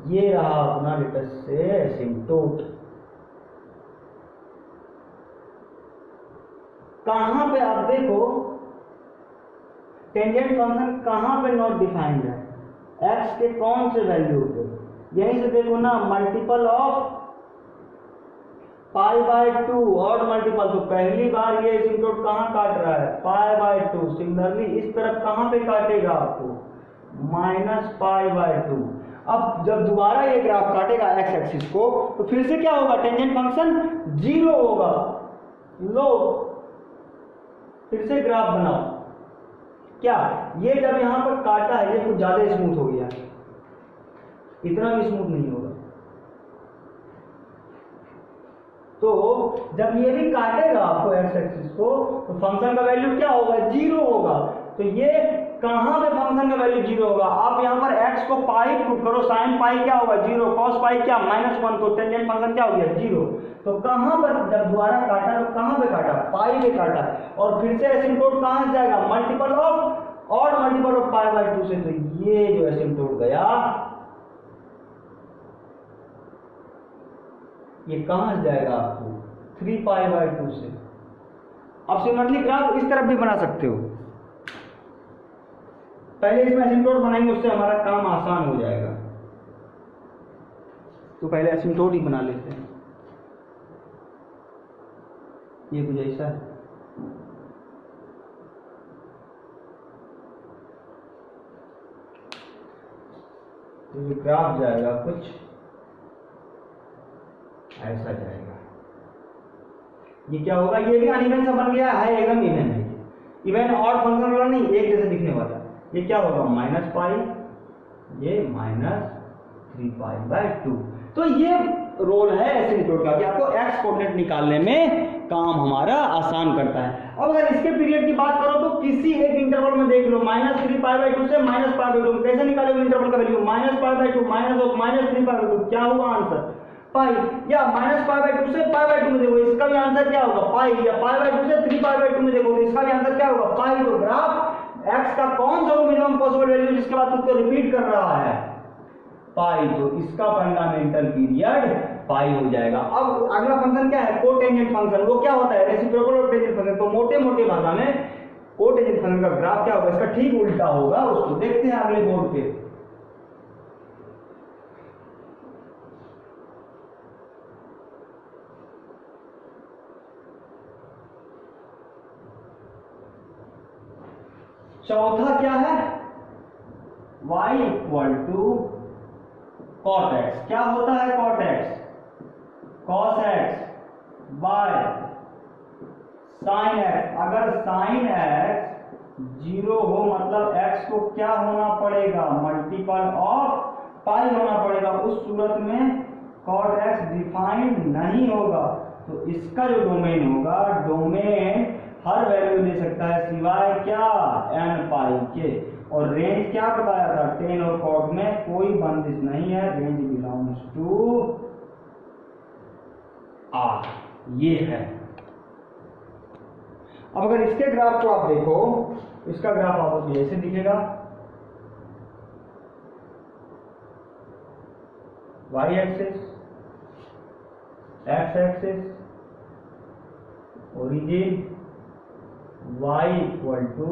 ये रहा अपना लेटेस्ट से एसिम्टोट। कहां पे आप देखो टेंजेंट फंक्शन कहां पे नॉट डिफाइंड है, एक्स के कौन से वैल्यू पे, यहीं से देखो ना, मल्टीपल ऑफ पाई बाय 2 और मल्टीपल। तो पहली बार ये एसिम्टोट कहां काट रहा है, पाई बाय 2। सिमिलरली इस तरफ कहां पे काटेगा आपको, माइनस पाई बाय 2। अब जब दोबारा ये ग्राफ काटेगा एक्स एक्सिस को तो फिर से क्या होगा, टेंजेंट फंक्शन 0 होगा। लो फिर से ग्राफ बनाओ। क्या ये जब यहां पर काटा है ये कुछ ज्यादा स्मूथ हो गया, इतना भी स्मूथ नहीं होगा। तो जब ये भी काटेगा आपको एक्स एक्सिस को तो फंक्शन का वैल्यू क्या होगा, 0 होगा। तो ये कहां पे फंक्शन का वैल्यू 0 होगा, आप यहां पर x को पाई पुट करो, साइन पाई क्या होगा 0, कॉस पाई क्या -1, तो टेंजेंट फंक्शन क्या हो गया 0। तो कहां पर जब दोबारा काटा तो कहां पे काटा, पाई पे काटा। और फिर से एसिम्टोट कहां से जाएगा, मल्टीपल ऑफ और मल्टीपल ऑफ पाई बाय 2 से। तो ये जो एसिम्टोट गया ये कहां से जाएगा आपको, 3 पाई बाय 2 से। अब सिमिलरली ग्राफ इस तरफ भी बना सकते हो। पहले इसमें एसिम्टोट बनाएंगे उससे हमारा काम आसान हो जाएगा। तो पहले एसिम्टोट ही बना लेते हैं। ये कुछ ऐसा है, तो ये ग्राफ जाएगा कुछ ऐसा जाएगा। ये क्या होगा, ये भी अनइवन सा बन गया है, एकदम इवन है। इवन और फंक्शन वाला नहीं, एक जैसे दिखने वाला। ये क्या होगा, माइनस पाई, ये -3 पाई बाय 2। तो ये रोल है एसिम्टोट का कि आपको एक्स कोऑर्डिनेट निकालने में काम हमारा आसान करता है। अब अगर इसके पीरियड की बात करो तो किसी एक इंटरवल में देख लो, -3 पाई बाय 2 से -पाई बाय 2 कैसे निकालोगे इंटरवल का value, -pi by 2 -3 pi by 2, क्या हुआ आंसर पाई। या -पाई बाय 2 से पाई बाय 2 में देखो इसका भी आंसर क्या होगा पाई, या पाई बाय 2 से 3 पाई बाय 2 में देखो तो इसका भी आंसर क्या होगा पाई। तो ग्राफ x का कौन सा मिनिमम पॉसिबल वैल्यू जिसके बाद उसको रिपीट कर रहा है, पाई। तो इसका फंडामेंटल पीरियड पाई हो जाएगा। अब अगला फंक्शन क्या है, कोटेंजेंट फंक्शन। वो क्या होता है, रेसिप्रोकल और टेंजेंट फंक्शन। तो मोटे मोटे भाषा में कोटेंजेंट फंक्शन का ग्राफ क्या होगा, इसका ठीक उल्टा होगा। उसको देखते हैं अगले बोर्ड पे। चौथा क्या है, y equal to cot x. क्या होता है cot x, cos x by sine x. अगर साइन एक्स 0 हो मतलब x को क्या होना पड़ेगा, मल्टीपल ऑफ पाई होना पड़ेगा। उस सूरत में कॉट एक्स डिफाइंड नहीं होगा। तो इसका जो डोमेन होगा, डोमेन हर वैल्यू ले सकता है सिवाय क्या, n पाई के। और रेंज क्या बताया था, टेन और कॉट में कोई बंदिश नहीं है, रेंज बिलोंग्स टू R। ये है। अब अगर इसके ग्राफ को आप देखो, इसका ग्राफ आपको ऐसे दिखेगा, y axis, x axis, origin y equal to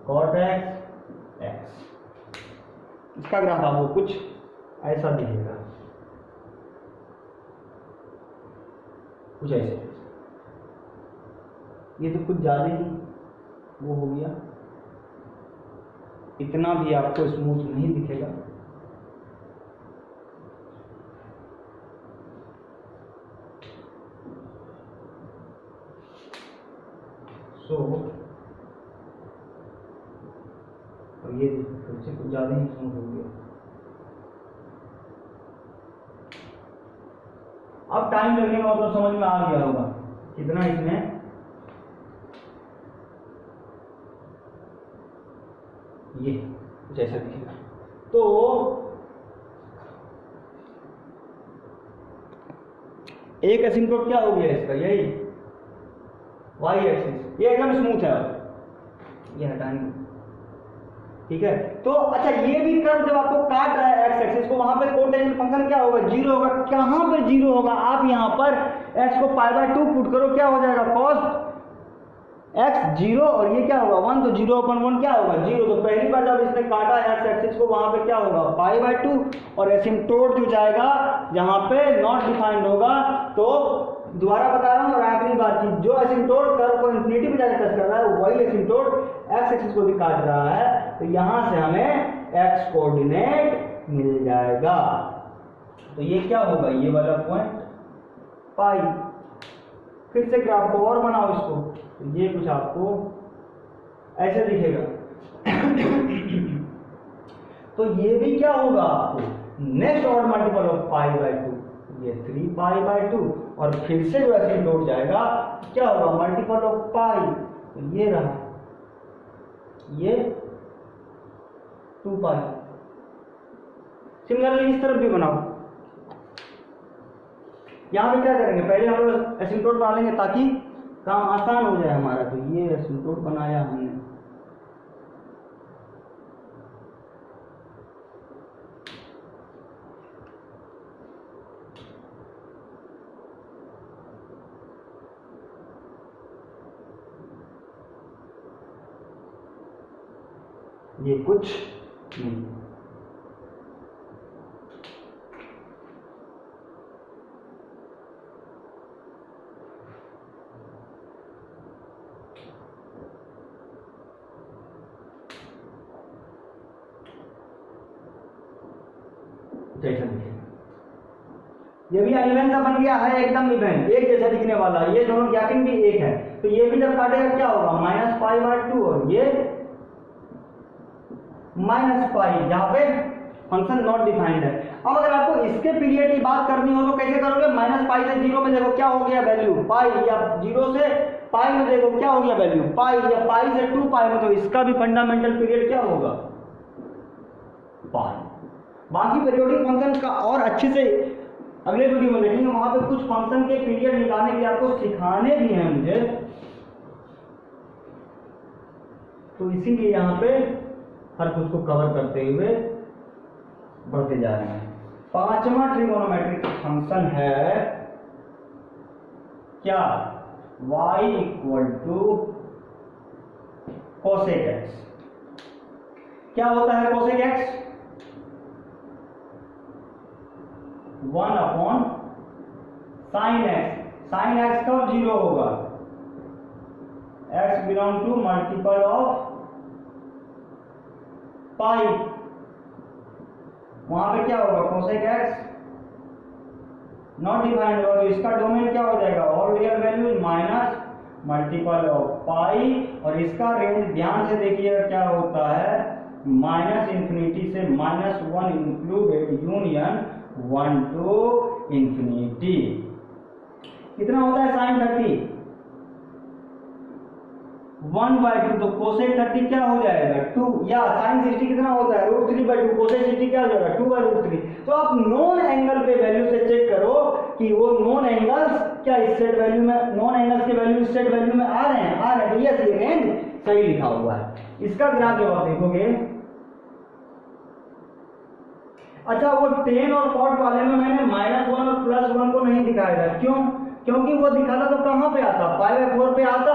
cot x x. इसका ग्राफ आपको कुछ ऐसा दिखेगा, कुछ ऐसे। ये तो कुछ ज्यादा ही वो हो गया, इतना भी आपको स्मूथ नहीं दिखेगा। सो और ये फिर से कुछ ज़्यादा ही स्मूथ हो गया। अब टाइम लगने का मतलब समझ में आ गया होगा कितना इसमें ये जैसा दिखेगा। तो एक एसिम्पटोट क्या हो गया इसका, यही वाई एक्सिस, ये एकदम स्मूथ है, ये हटाएंगे, ठीक है। तो अच्छा ये भी कर्व जब आपको काट रहा है एक्स एक्सिस को, वहां पे कोटेंजेंट फंक्शन क्या होगा, जीरो होगा। कहां पे जीरो होगा, आप यहां पर एक्स को π/2 पुट करो, क्या हो जाएगा cos एक्स जीरो, और ये क्या होगा 1, तो 0/1 क्या होगा जीरो। तो पहली बार जब इसने काटा एक्स एक्सिस को, वहां पे क्या होगा π/2, और एसिम्पटोट जो जाएगा जहां पे नॉट डिफाइंड होगा। तो दोबारा बता रहा हूं और आखिरी बात की, जो एसिम्पटोट कर्व को इंफिनिटी पे जाकर टच कर रहा है वही एसिम्पटोट एक्स एक्सिस को भी काट रहा है। तो यहां से हमें एक्स कोऑर्डिनेट मिल जाएगा। तो ये क्या होगा, ये वाला पॉइंट पाई। फिर से ग्राफ को और बनाओ इसको, तो ये कुछ आपको ऐसे दिखेगा। तो ये भी क्या होगा आपको नेक्स्ट ऑड मल्टीपल ऑफ π/2, ये 3π/2, और फिर से जो एसिम्पटोट जाएगा क्या होगा मल्टीपल ऑफ पाई, तो ये रहा, ये 2π। सिमिलरली इस तरफ भी बनाओ। यहां पे क्या करेंगे, पहले हम लोग एसिम्पटोट बना लेंगे ताकि काम आसान हो जाए हमारा। तो ये एसिम्पटोट बनाया हमने, ये कुछ नहीं। जैसा दिखेगा, ये भी अनिवन सा बन गया है, एकदम इवन एक जैसा दिखने वाला। ये दोनों गैपिंग भी एक है, तो ये भी जब काटेगा क्या होगा -π/2, और ये -π, जहां पे फंक्शन नॉट डिफाइंड है। अब अगर आपको इसके पीरियड की बात करनी हो तो कैसे करोगे, -π से 0 में देखो क्या हो गया वैल्यू पाई, या 0 से पाई में देखो क्या हो गया वैल्यू पाई, या पाई से 2π में, तो इसका भी फंडामेंटल पीरियड क्या होगा पाई। बाकी पीरियोडिक फंक्शन का और अच्छे से अगले वीडियो में देखेंगे, वहां पे कुछ फंक्शन के पीरियड निकालने के लिए आपको सिखाने भी हैं मुझे। तो इसीलिए यहाँ पे हर कुछ को कवर करते हुए बढ़ते जा रहे हैं। पांचवा ट्रिगोनोमेट्रिक फंक्शन है क्या, y = cosec x। क्या होता है cosec x, 1/sin x। sin x कब 0 होगा, x belong to multiple of pi, वहां पे क्या होगा cosec x नॉट डिफाइंड होगा। तो इसका डोमेन क्या हो जाएगा, all real values minus multiple of pi, और इसका रेंज ध्यान से देखिएगा क्या होता है, -∞ से -1 इंक्लूडेड यूनियन 1 to infinity। कितना होता है sin 30, 1/2, तो cosec 30 क्या हो जाएगा 2, या sin 60 कितना होता है √3/2, cosec 60 क्या हो जाएगा 2/√3। तो आप नॉन एंगल पे वैल्यू से चेक करो कि वो नॉन एंगल्स क्या इस सेट वैल्यू में, नॉन एंगल्स के वैल्यू इस सेट वैल्यू में आ रहे हैं, तो यस ये रेंज सही लिखा हुआ है। इसका ग्राफ जब आप देखोगे, अच्छा वो टेन और कॉट वाले में मैंने -1 और +1 को नहीं दिखाया था, क्यों, क्योंकि वो दिखाता तो कहां पे आता, π/4 पे आता।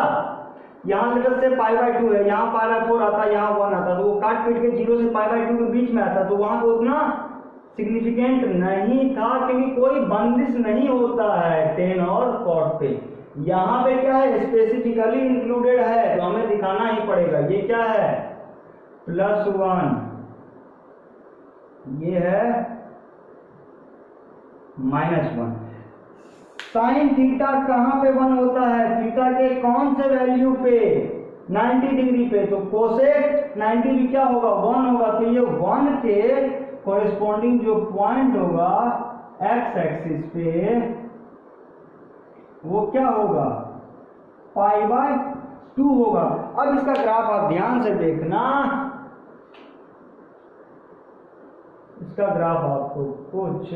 यहाँ लेटर से π/2 है, यहाँ π/4 आता, यहाँ 1 आता, तो वो काट पीट के 0 से π/2 के बीच में आता, तो वहां पे उतना सिग्निफिकेंट नहीं था, क्योंकि कोई बंदिश नहीं होता है टेन और कॉट पे। यहाँ पे क्या है स्पेसिफिकली इंक्लूडेड है, तो हमें दिखाना ही पड़ेगा। ये क्या है +1, ये है -1। साइन थीटा कहाँ पे 1 होता है, थीटा के कौन से वैल्यू पे, 90 डिग्री पे, तो कोसेक 90 भी क्या होगा 1 होगा, तो ये 1 के कोरिस्पॉन्डिंग जो पॉइंट होगा एक्स एक्सिस पे वो क्या होगा π/2 होगा। अब इसका ग्राफ आप ध्यान से देखना, इसका ग्राफ आपको कुछ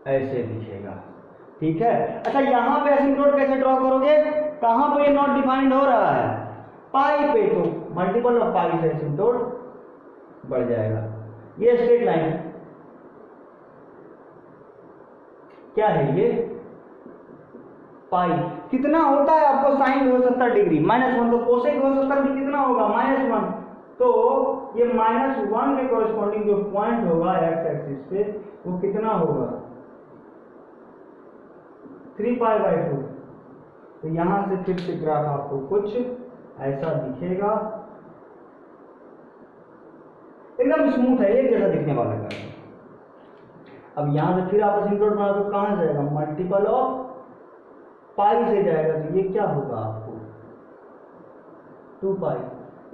ऐसे दिखेगा, ठीक है। अच्छा यहां पे एसिम्पटोट कैसे ड्रॉ करोगे, कहां पे ये नॉट डिफाइंड हो रहा है, पाई पे, तो मल्टीपल ऑफ पाई से एसिम्पटोट बढ़ जाएगा। ये स्ट्रेट लाइन है, क्या है ये पाई, कितना होता है आपको साइन 270 डिग्री -1, तो कोसेक 270 भी कितना होगा -1, तो ये -1 के कोरिस्पॉन्डिंग जो पॉइंट होगा एक्स एक्सिस पे वो कितना होगा 3π/2। तो यहां से फिर से ग्राफ आपको कुछ ऐसा दिखेगा, एकदम स्मूथ है, एक जैसा दिखने वाला है। अब यहां से फिर आप एसिम्पटोट बना तो कहां जाएगा, मल्टीपल ऑफ पाई से जाएगा, तो ये क्या होगा आपको 2π।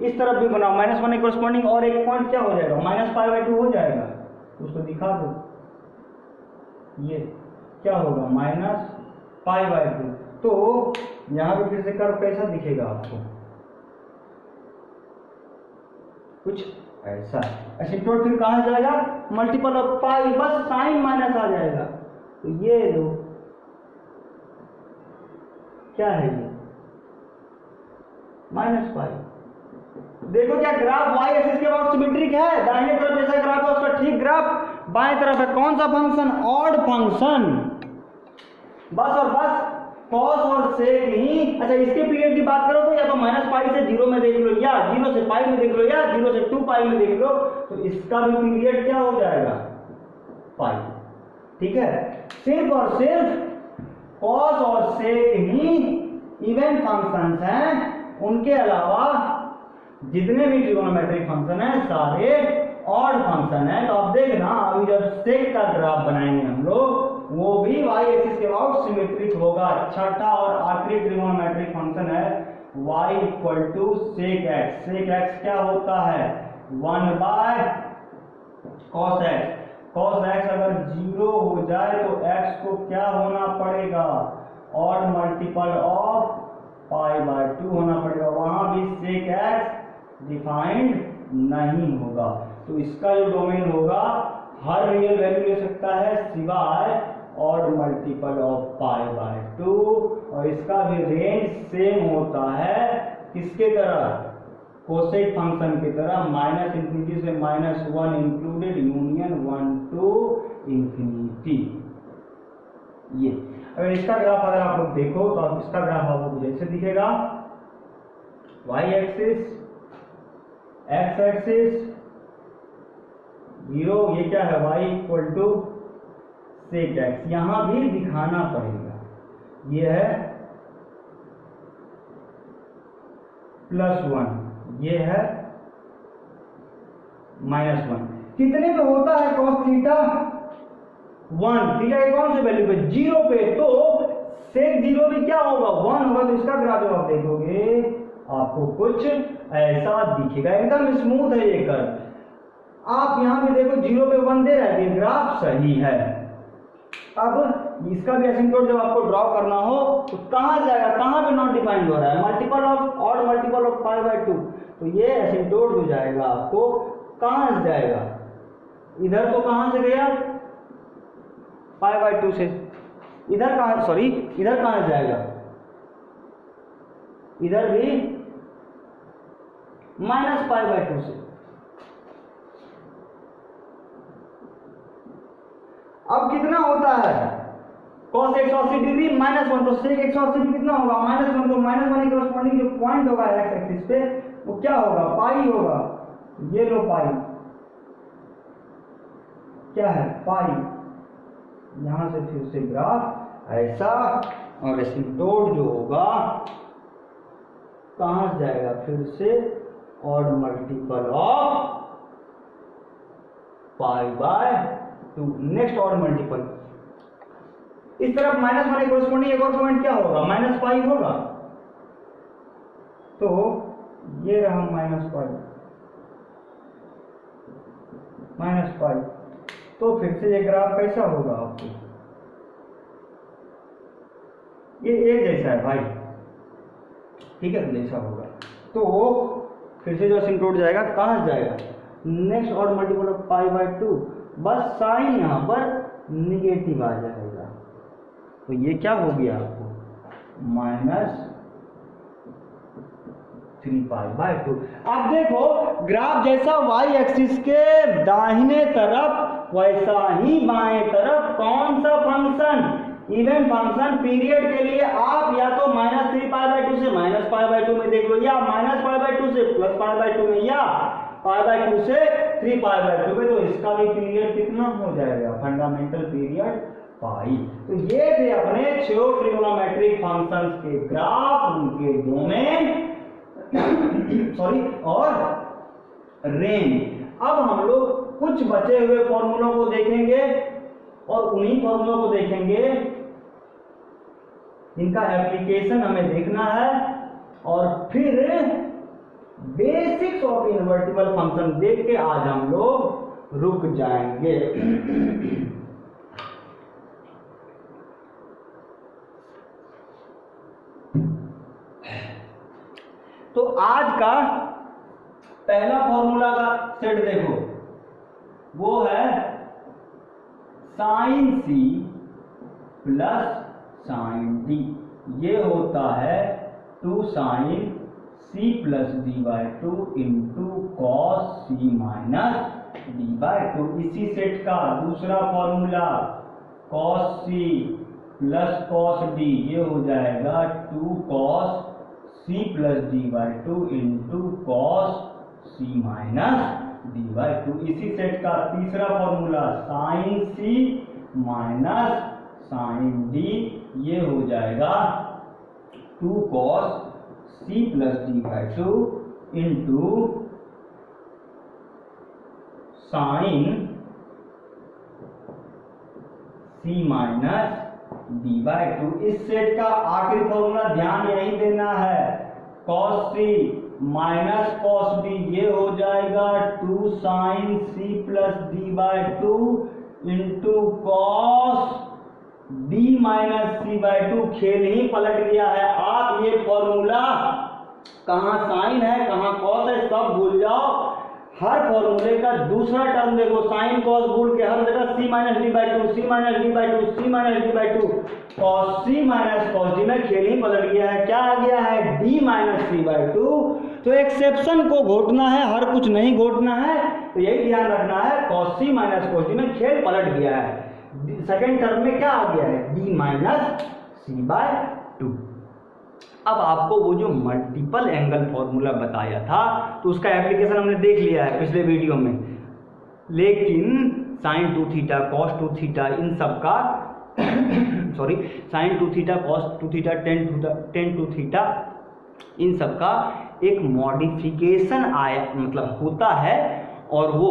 इस तरफ भी बनाओ -1 के कोरिस्पॉन्डिंग और एक पॉइंट क्या हो जाएगा -π/2 हो जाएगा, उसको दिखा दो, ये क्या होगा -π/2। तो यहां पे फिर से कर्व कैसा दिखेगा आपको, कुछ ऐसा। एसिम्पटोट फिर कहां जाएगा, मल्टीपल ऑफ पाई, बस साइन माइनस आ जाएगा, तो ये लो क्या है ये -π। देखो क्या ग्राफ y एक्सिस के अबाउट सिमेट्रिक है, दाहिने तरफ जैसा ग्राफ है उसका ठीक ग्राफ बाएं तरफ है, कौन सा फंक्शन, ऑड फंक्शन, बस और बस कॉस और सेक ही। अच्छा इसके पीरियड की बात करो तो या तो -π से 0 में देख लो, या 0 से π में देख लो, या 0 से 2π में देख लो, तो इसका भी पीरियड क्या हो जाएगा पाई, ठीक है। सिर्फ और सिर्फ कॉस और सेक ही इवन फंक्शंस हैं, उनके अलावा जितने भी ट्रिगोनोमेट्रिक फंक्शन हैं सारे ऑड फंक्शन है। तो अब देखना अभी जब सेक का ग्राफ बनाएंगे हम लोग, वो भी y एक्सिस के अबाउट सिमेट्रिक होगा। छठा और आखिरी ट्रिगोनोमेट्रिक फंक्शन है y = sec x। sec x क्या होता है 1/cos x। cos x अगर 0 हो जाए तो x को क्या होना पड़ेगा, ऑड मल्टीपल ऑफ π/2 होना पड़ेगा। वहां भी sec x डिफाइंड नहीं होगा, तो इसका जो डोमेन होगा हर रियल वैल्यू ले सकता है सिवाय ऑड मल्टीपल ऑफ π/2, और इसका भी रेंज सेम होता है किसके तरह, कोसेक फंक्शन की तरह, -∞ से -1 इंक्लूडेड यूनियन 1 to ∞। ये अगर इसका ग्राफ अगर आप लोग देखो तो आप इसका ग्राफ आपको जैसे दिखेगा, y एक्सिस, x एक्सिस 0, ये क्या है y = sec x। यहां भी दिखाना पड़ेगा, ये है +1, ये है -1। कितने पे होता है cos थीटा 1, थीटा के कौन से वैल्यू पे 0 पे, तो sec 0 भी क्या होगा 1 होगा। तो इसका ग्राफ जब आप देखोगे आपको कुछ ऐसा दिखेगा, एकदम स्मूथ है ये कर्व। आप यहां पे देखो 0 पे 1 दे रहा है, ये ग्राफ सही है। अब इसका भी एसिम्पटोट जब आपको ड्रॉ करना हो तो कहां जाएगा, कहां पे नॉट डिफाइंड हो रहा है, multiple of odd multiple of π/2, तो ये एसिम्पटोट जो जाएगा आपको कहां से जाएगा, इधर तो कहां से गया π/2 से, इधर कहां, सॉरी इधर कहां जाएगा, इधर भी -π/2 से। अब कितना होता है cos 180 डिग्री -1, तो sec 180 भी कितना होगा -1, तो -1 के कॉरस्पॉन्डिंग जो पॉइंट होगा x एक्सिस पे वो क्या होगा पाई होगा। ये लो पाई क्या है पाई, यहां से फिर से ग्राफ ऐसा, और एसिम्पटोट जो होगा कहां जाएगा फिर से odd multiple of π/2। Next odd multiple इस तरफ -1 के कोरस्पॉन्डिंग एक और पॉइंट क्या होगा, -पाई होगा। तो ये रहा -पाई। तो फिर से ये ग्राफ कैसा होगा आपको, ये एक जैसा है भाई, ठीक है, जैसा होगा। तो फिर से जो असिम्प्टोट जाएगा कहाँ जाएगा, नेक्स्ट और मल्टीपल ऑफ π/2, बस साइन यहाँ पर निगेटिव आ जाएगा। तो ये क्या हो गया आपको, -3π/2। अब देखो ग्राफ जैसा y एक्सिस के दाहिने तरफ वैसा ही बाएं तरफ कौन सा फंक्शन, इवन फंक्शन पीरियड के लिए आप या तो -3π/2 से -π/2 में देख लो, या -π/2 से +π/2 में, या π/2 से 3π/2 में। तो इसका भी पीरियड कितना हो जाएगा, फंडामेंटल पीरियड पाई। तो ये थे अपने 6 ट्रिगोनोमेट्रिक फंक्शंस के ग्राफ, उनके डोमेन सॉरी और रेंज। अब हम लोग कुछ बचे हुए फॉर्मूलों को देखेंगे और उन्हीं फॉर्मूलों को देखेंगे, इनका एप्लीकेशन हमें देखना है, और फिर बेसिक्स ऑफ इन्वर्टिबल फंक्शन देख के आज हम लोग रुक जाएंगे। तो आज का पहला फॉर्मूला का सेट देखो, वो है sin c plus sin d। ये होता है 2 sin c plus d/2 into cos c minus d/2। इसी सेट का दूसरा formula cos c plus cos d, ये हो जाएगा 2 cos c plus d/2 into cos c minus d/2। इसी सेट का तीसरा formula sin c minus sin d, ये हो जाएगा 2 cos c plus d/2 into sin c minus d/2। इस सेट का आखिरी फॉर्मूला ध्यान यही देना है, cos c minus cos d, ये हो जाएगा 2 sin c plus d/2 into cos d minus c/2। खेल ही पलट गया है। आप ये फॉर्मूला कहाँ साइन है कहाँ cos है सब भूल जाओ। हर फॉर्मूले का दूसरा टर्म देखो, साइन cos भूल के हर जगह c minus d/2, c minus d/2, c minus d/2, cos c minus cos d में खेल ही पलट गया है। क्या आ गया है, d माइनस c/2। तो एक्सेप्शन को घोटना है, हर कुछ नहीं घोटना है। तो यही ध्यान रखना है, cos c minus cos d में खेल पलट गया है। सेकेंड टर्म में क्या आ गया है, d माइनस c/2। अब आपको वो जो मल्टीपल एंगल फॉर्मूला बताया था तो उसका एप्लीकेशन हमने देख लिया है पिछले वीडियो में, लेकिन sin 2 थीटा cos 2 थीटा इन सब का sorry sin 2 theta cos 2 theta tan 2 theta इन सब का एक मॉडिफिकेशन आया मतलब होता है, और वो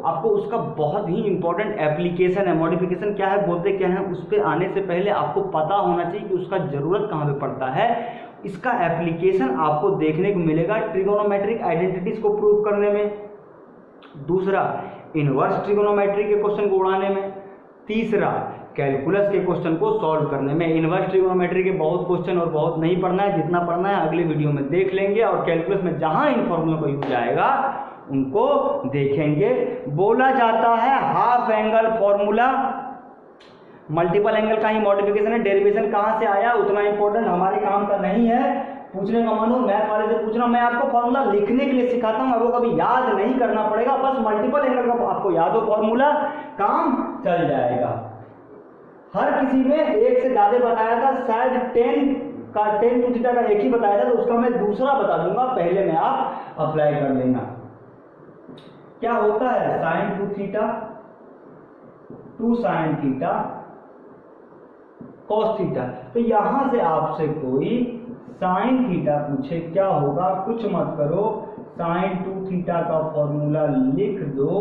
आपको उसका बहुत ही इंपॉर्टेंट एप्लीकेशन है। मॉडिफिकेशन क्या है, बोलते क्या है, उस पर आने से पहले आपको पता होना चाहिए कि उसका ज़रूरत कहाँ पे पड़ता है। इसका एप्लीकेशन आपको देखने को मिलेगा ट्रिगोनोमेट्रिक आइडेंटिटीज को प्रूव करने में, दूसरा इनवर्स ट्रिगोनोमेट्री के क्वेश्चन को उड़ाने में, तीसरा कैलकुलस के क्वेश्चन को सॉल्व करने में। इनवर्स ट्रिगोनोमेट्री के बहुत क्वेश्चन और बहुत नहीं पढ़ना है, जितना पढ़ना है अगले वीडियो में देख लेंगे, और कैलकुलस में जहां इन फॉर्मूलों का यूज आएगा उनको देखेंगे। बोला जाता है half angle formula multiple angle का ही मॉडिफिकेशन है। डेरिवेशन कहाँ से आया उतना इंपॉर्टेंट हमारे काम का नहीं है। पूछने का मन हो मैथ वाले से पूछना, मैं आपको फॉर्मूला लिखने के लिए सिखाता हूँ, आपको कभी याद नहीं करना पड़ेगा, बस मल्टीपल एंगल का आपको याद हो फॉर्मूला, काम चल जाएगा। हर किसी में एक से ज्यादा बताया था, शायद tan 2 थीटा का एक ही बताया था, तो उसका मैं दूसरा बता दूंगा, पहले में आप अप्लाई कर लेना। क्या होता है sin 2 theta 2 sin theta cos theta. तो यहां से आपसे कोई sin थीटा पूछे क्या होगा, कुछ मत करो, sin 2 थीटा का फॉर्मूला लिख दो,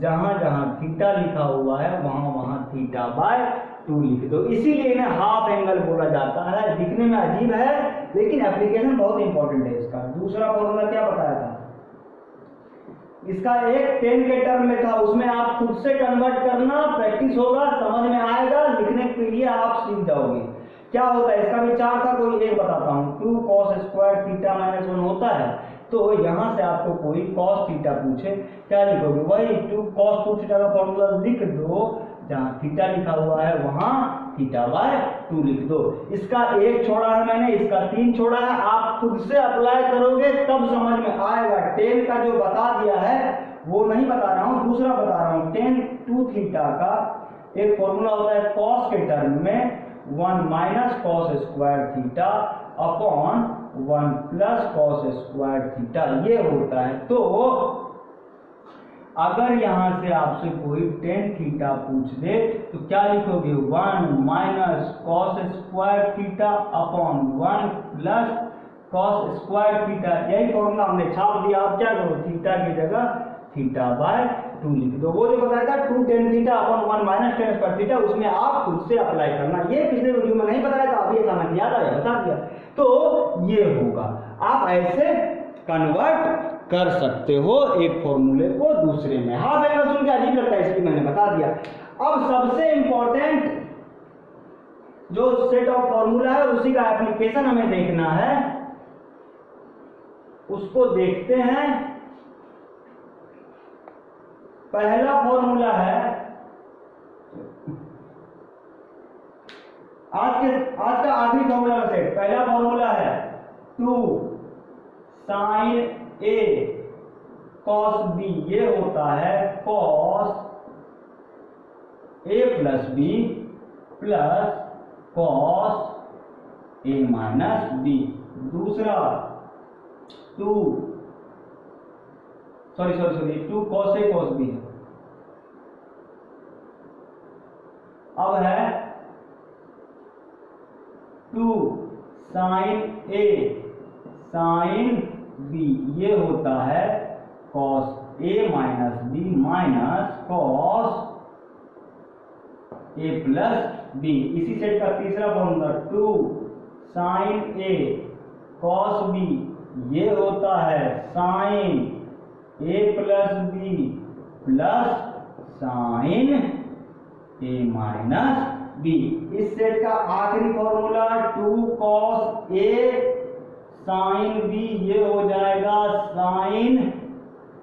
जहां जहां थीटा लिखा हुआ है वहां वहां थीटा बाय 2 लिख दो। इसीलिए इन्हें हाफ एंगल बोला जाता है। दिखने में अजीब है लेकिन एप्लीकेशन बहुत इंपॉर्टेंट है इसका। दूसरा फॉर्मूला क्या बताया था इसका, एक 10 के टर्म में था, उसमें आप खुद से कन्वर्ट करना, प्रैक्टिस होगा, समझ में आएगा, लिखने के लिए आप सीख जाओगे। क्या होता है इसका विचार था, कोई एक बताता हूँ, 2 cos स्क्वायर थीटा माइनस 1 होता है। तो यहाँ से आपको कोई cos थीटा पूछे, क्या लिखोगे, वही 2 cos 2 थीटा का फॉर्मूला लिख दो, जहाँ थीटा लिखा हुआ है वहाँ थीटा बाय 2 लिख दो। इसका 1 छोड़ा है मैंने, इसका 3 छोड़ा है, आप खुद से अप्लाई करोगे तब समझ में आएगा। 10 का जो बता दिया है वो नहीं बता रहा हूँ, दूसरा बता रहा हूँ। 10 2 थीटा का एक फॉर्मूला होता है cos के टर्म में 1 minus cos square theta upon 1 plus cos square theta, ये होता है। तो अगर यहां से आपसे कोई 10 थीटा पूछ दे तो क्या लिखोगे, 1 minus cos square theta upon 1 plus cos square theta. यही फॉर्मूला हमने छाप दिया। आप क्या करो, थीटा की जगह थीटा बाय 2 लिख दो। वो जो बताया था 2 tan theta upon 1 minus tan square theta, उसमें आप खुद से अप्लाई करना। ये पिछले वीडियो में नहीं बताया था, अभी अचानक याद आया, बता दिया। तो ये होगा, आप ऐसे कन्वर्ट कर सकते हो एक फॉर्मूले को दूसरे में। हाफ एंगल सुन के अजीब लगता है इसलिए मैंने बता दिया। अब सबसे इंपॉर्टेंट जो सेट ऑफ फॉर्मूला है उसी का एप्लीकेशन हमें देखना है, उसको देखते हैं। पहला फॉर्मूला है, आज का आखिरी फॉर्मूला का सेट। पहला फॉर्मूला है 2 sin A cos B, ये होता है cos A plus B plus cos A minus B। दूसरा 2 cos A cos B है। अब है 2 sin A sin B, ये होता है cos A minus B minus cos A plus B। इसी सेट का तीसरा formula 2 sin A cos B, ये होता है sin A plus B plus sin A minus B। इस सेट का आखिरी formula 2 cos A sin B, ये हो जाएगा sin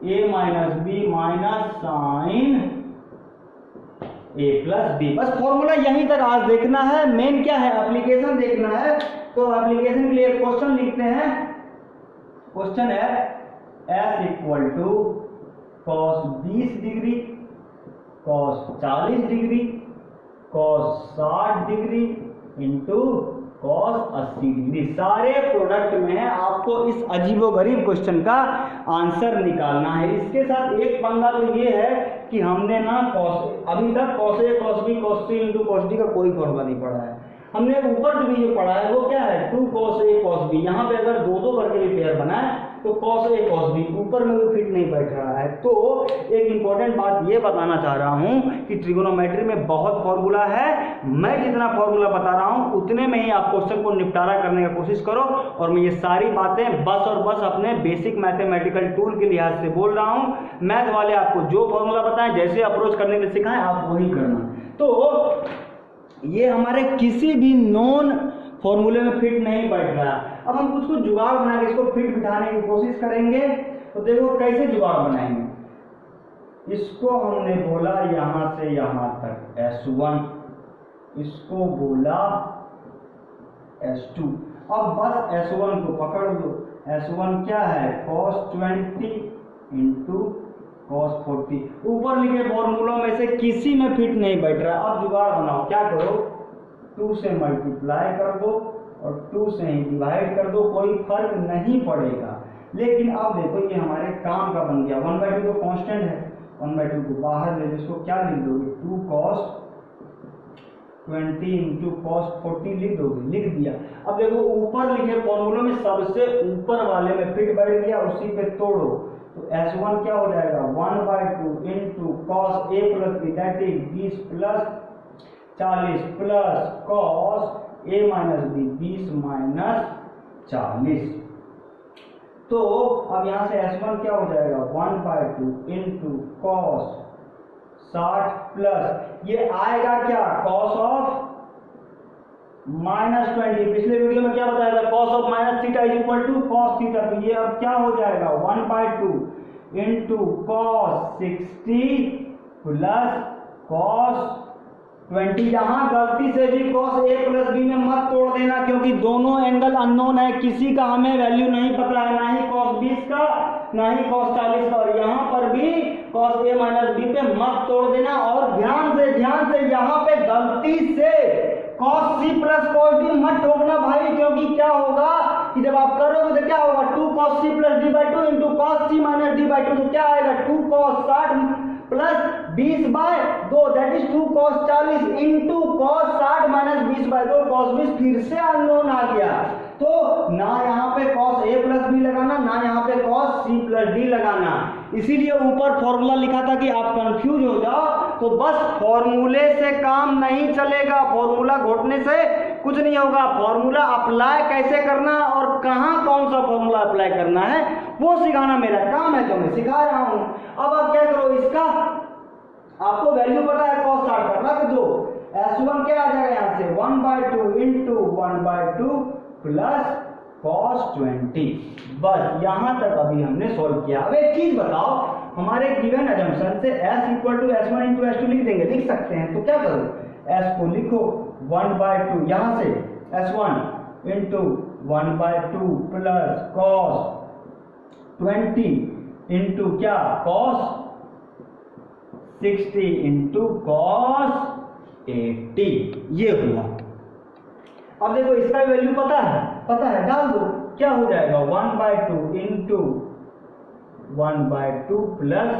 A minus B minus sin A plus B। बस फॉर्मूला यहीं तक आज देखना है। मेन क्या है, एप्लीकेशन देखना है। तो एप्लीकेशन के लिए क्वेश्चन लिखते हैं। क्वेश्चन है S equal to cos 20 degree, cos 40 degree, cos 60 degree into cos 80 degree. सारे प्रोडक्ट में आपको इस अजीबोगरीब क्वेश्चन का आंसर निकालना है। इसके साथ एक पंगा तो ये है कि हमने ना अभी तक cos A cos B cos C into cos D का कोई फॉर्मूला नहीं पढ़ा है। हमने ऊपर भी जो पढ़ा है वो क्या है, 2 cos A cos B। यहाँ पे अगर दो करके भी पेयर बनाए तो cos A cos B ऊपर में भी फिट नहीं बैठ रहा है। तो एक इंपॉर्टेंट बात ये बताना चाह रहा हूँ कि ट्रिगोनोमेट्री में बहुत फॉर्मूला है। मैं जितना फॉर्मूला बता रहा हूँ उतने में ही आप क्वेश्चन को निपटारा करने का कोशिश करो। और मैं ये सारी बातें बस और बस अपने बेसिक मैथमेटिकल टूल के लिहाज से बोल रहा हूँ। मैथ वाले आपको जो फॉर्मूला बताएं, जैसे अप्रोच करने के सिखाएं, आप वही करना। तो ये हमारे किसी भी नॉन फॉर्मूले में फिट नहीं बैठ रहा। अब हम कुछ जुगाड़ बना के इसको फिट बिठाने की कोशिश करेंगे। तो देखो कैसे जुगाड़ बनाएंगे। इसको हमने बोला यहां से यहां तक S1, इसको बोला S2। अब बस S1 को पकड़ लो। S1 क्या है, cos 20 इंटू cos 40। ऊपर लिखे फॉर्मूलों में से किसी में फिट नहीं बैठ रहा। अब जुगाड़ बनाओ, क्या करो, 2 से मल्टीप्लाई कर दो और 2 से ही डिवाइड कर दो, कोई फर्क नहीं पड़ेगा। लेकिन अब देखो ये हमारे काम का बन गया। 1/2 तो कांस्टेंट है, 1/2 को बाहर ले लो। इसको क्या लिख दोगे, 2 cos 20 इंटू cos 40 लिख दोगे, लिख दिया। अब देखो ऊपर लिखे फॉर्मूलों में सबसे ऊपर वाले में फिट बैठ गया, उसी पे तोड़ो। तो S1 क्या हो जाएगा, 1/2 into cos A plus B that is 20 plus 40 plus cos A minus B 20 minus 40। तो अब यहाँ से S1 क्या हो जाएगा 1/2 इंटू कॉस 60 प्लस ये आएगा क्या कॉस ऑफ -20। पिछले वीडियो में क्या बताया था cos of minus theta is equal to cos theta. तो ये अब क्या हो जाएगा 1/2 इंटू कॉस 60 प्लस कॉस 20। यहाँ गलती से भी कॉस ए प्लस बी में मत तोड़ देना क्योंकि दोनों एंगल अननोन है, किसी का हमें वैल्यू नहीं पता है, ना ही कॉस 20 का ना ही कॉस 40 का। और यहाँ पर भी कॉस ए माइनस बी पे मत तोड़ देना। और ध्यान से यहाँ पे गलती से cos C plus cos D मत ठोकना भाई, क्योंकि क्या होगा कि जब आप करोगे तो क्या होगा 2 cos c plus d/2 into cos C minus d/2। तो क्या आएगा 2 cos 60 plus 20/2 that is 2 cos 40 into cos 60 minus 20/2 cos 20 फिर से अननोन आ गया। तो ना यहाँ पे cos a प्लस बी लगाना ना यहाँ पे cos c प्लस डी लगाना। इसीलिए ऊपर फॉर्मूला लिखा था कि आप कंफ्यूज हो जाओ तो बस फॉर्मूले से काम नहीं चलेगा, फॉर्मूला घोटने से कुछ नहीं होगा। फॉर्मूला अप्लाई कैसे करना और कहाँ कौन सा फॉर्मूला अप्लाई करना है वो सिखाना मेरा काम है, तो मैं सिखा रहा हूँ। अब आप क्या करो, इसका आपको वैल्यू पता है cos 60 का, रख दो। S1 क्या आ जाएगा यहाँ से 1/2 इंटू 1/2 प्लस cos 20। बस यहाँ तक अभी हमने सॉल्व किया। अब एक चीज बताओ, हमारे गिवन अजम्पशन से S equal to S1 into S2 लिख देंगे, लिख सकते हैं। तो क्या करो S को लिखो 1/2 यहाँ से S1 into 1/2 plus cos 20 into क्या cos 60 इंटू cos 80। ये हुआ। अब देखो इसका वैल्यू पता है डाल दो, क्या हो जाएगा 1/2 into 1/2 plus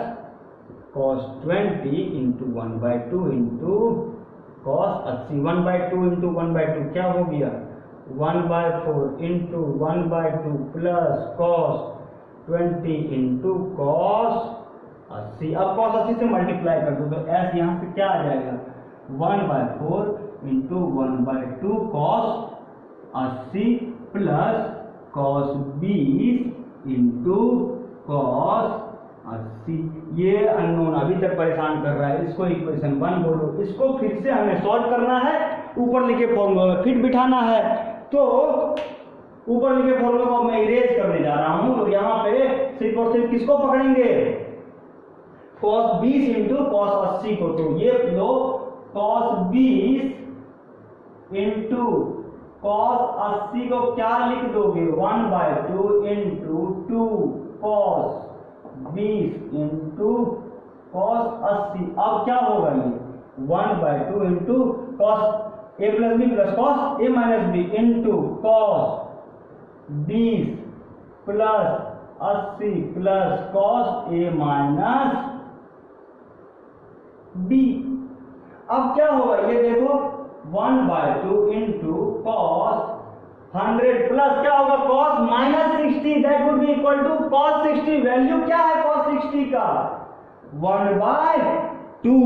cos 20 into 1/2 into cos 80। 1/2 into 1/2 क्या हो गया 1/4 into 1/2 plus cos 20 into cos 80। अब cos 80 से मल्टीप्लाई कर दो तो S यहाँ से क्या आ जाएगा 1/4 into 1/2 cos 80 plus cos 20 into cos 80। ये अननोन अभी तक परेशान कर रहा है, इसको इक्वेशन 1 बोलो। इसको फिर से हमें सॉल्व करना है, ऊपर लिखे फॉर्मूला में फिट बिठाना है। तो ऊपर लिखे फॉर्मूला को मैं इरेज करने जा रहा हूं। तो यहाँ पे सिर्फ और सिर्फ किसको पकड़ेंगे cos 20 इंटू cos 80 को। तो ये लो cos 20 इंटू cos 80 को क्या लिख दोगे 1/2 इंटू 2 cos 20 इंटू cos 80। अब क्या होगा ये 1/2 into cos a plus B plus cos a minus B into cos 20 plus 80 plus cos a minus B. अब क्या होगा ये देखो 1/2 इंटू cos 100 प्लस क्या होगा cos -60 that would be equal to cos 60। Value क्या है cos 60 का 1/2।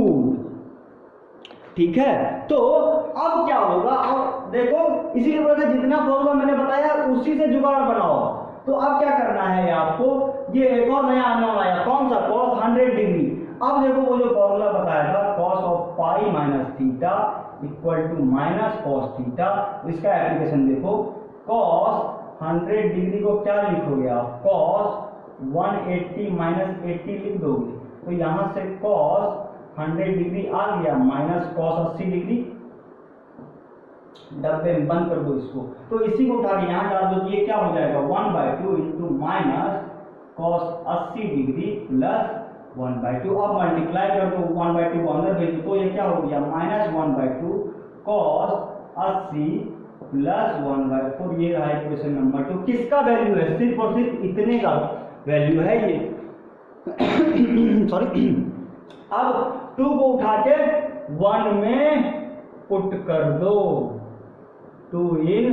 ठीक है, तो अब क्या होगा, अब देखो इसी वजह से जितना फॉर्मूला मैंने बताया उसी से जुगाड़ बनाओ। तो अब क्या करना है आपको, ये एक और नया अननोन आया, कौन सा cos 100 डिग्री। अब देखो वो जो फॉर्मूला बताया था cos of pi minus theta equal to minus cos theta, इसका एप्लीकेशन देखो cos 100 डिग्री को क्या लिखोगे आप cos 180 माइनस 80 लिख दोगे। तो यहां से cos 100 डिग्री आ गया माइनस cos 80 डिग्री, डब्बे में बंद कर दो इसको। तो इसी को उठा के यहाँ डाल दो, ये क्या हो जाएगा 1/2 into minus cos 80 degree plus 1/2। अब मल्टीप्लाई कर दो 1/2 को अंदर भेज दो, तो ये क्या हो गया माइनस 1/2 cos 80 प्लस 1/4। ये रहा इक्वेशन नंबर 2। किसका वैल्यू है, सिर्फ और सिर्फ इतने का वैल्यू है ये सॉरी। अब 2 को उठा के 1 में पुट कर दो, 2 in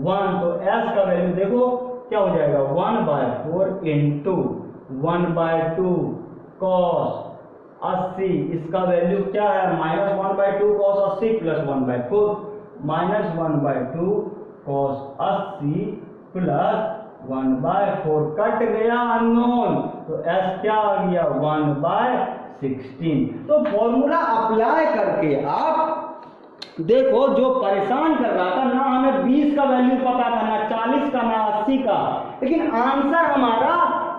1। तो S का वैल्यू देखो क्या हो जाएगा 1/4 इंटू 1/2 cos 80, इसका वैल्यू क्या है -1/2 cos 80 plus 1/4, -1/2 cos 80 plus 1/4 cut गया अननोन, तो s क्या आ गया 1/16। तो फॉर्मूला अप्लाई करके आप देखो, जो परेशान कर रहा था ना हमें 20 का वैल्यू पता था, ना 40 का, ना 80 का, लेकिन आंसर हमारा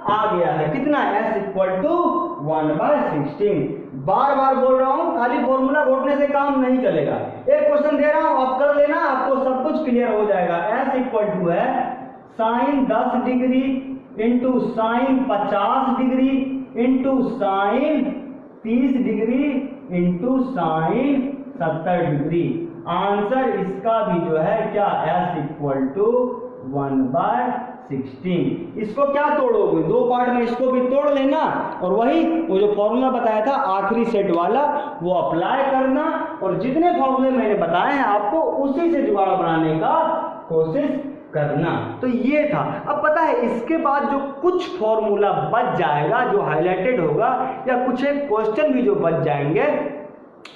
आ गया है कितना, s इक्वल टू 1/16। बार बार बोल रहा हूं, खाली फॉर्मूला घोटने से काम नहीं चलेगा। एक क्वेश्चन दे रहा हूं, आप कर लेना, आपको सब कुछ क्लियर हो जाएगा। s इक्वल टू है sine 10 degree into sine 50 degree into sine 30 degree into sine 70 degree. Answer इसका भी जो है क्या, s इक्वल टू 1/16। इसको क्या तोड़ोगे, दो पार्ट में इसको भी तोड़ लेना, और वही वो जो फॉर्मूला बताया था आखिरी सेट वाला वो अप्लाई करना, और जितने फॉर्मूले मैंने बताए हैं आपको उसी से जुगाड़ बनाने का कोशिश करना। तो ये था। अब पता है इसके बाद जो कुछ फॉर्मूला बच जाएगा, जो हाईलाइटेड होगा, या कुछ एक क्वेश्चन भी जो बच जाएंगे,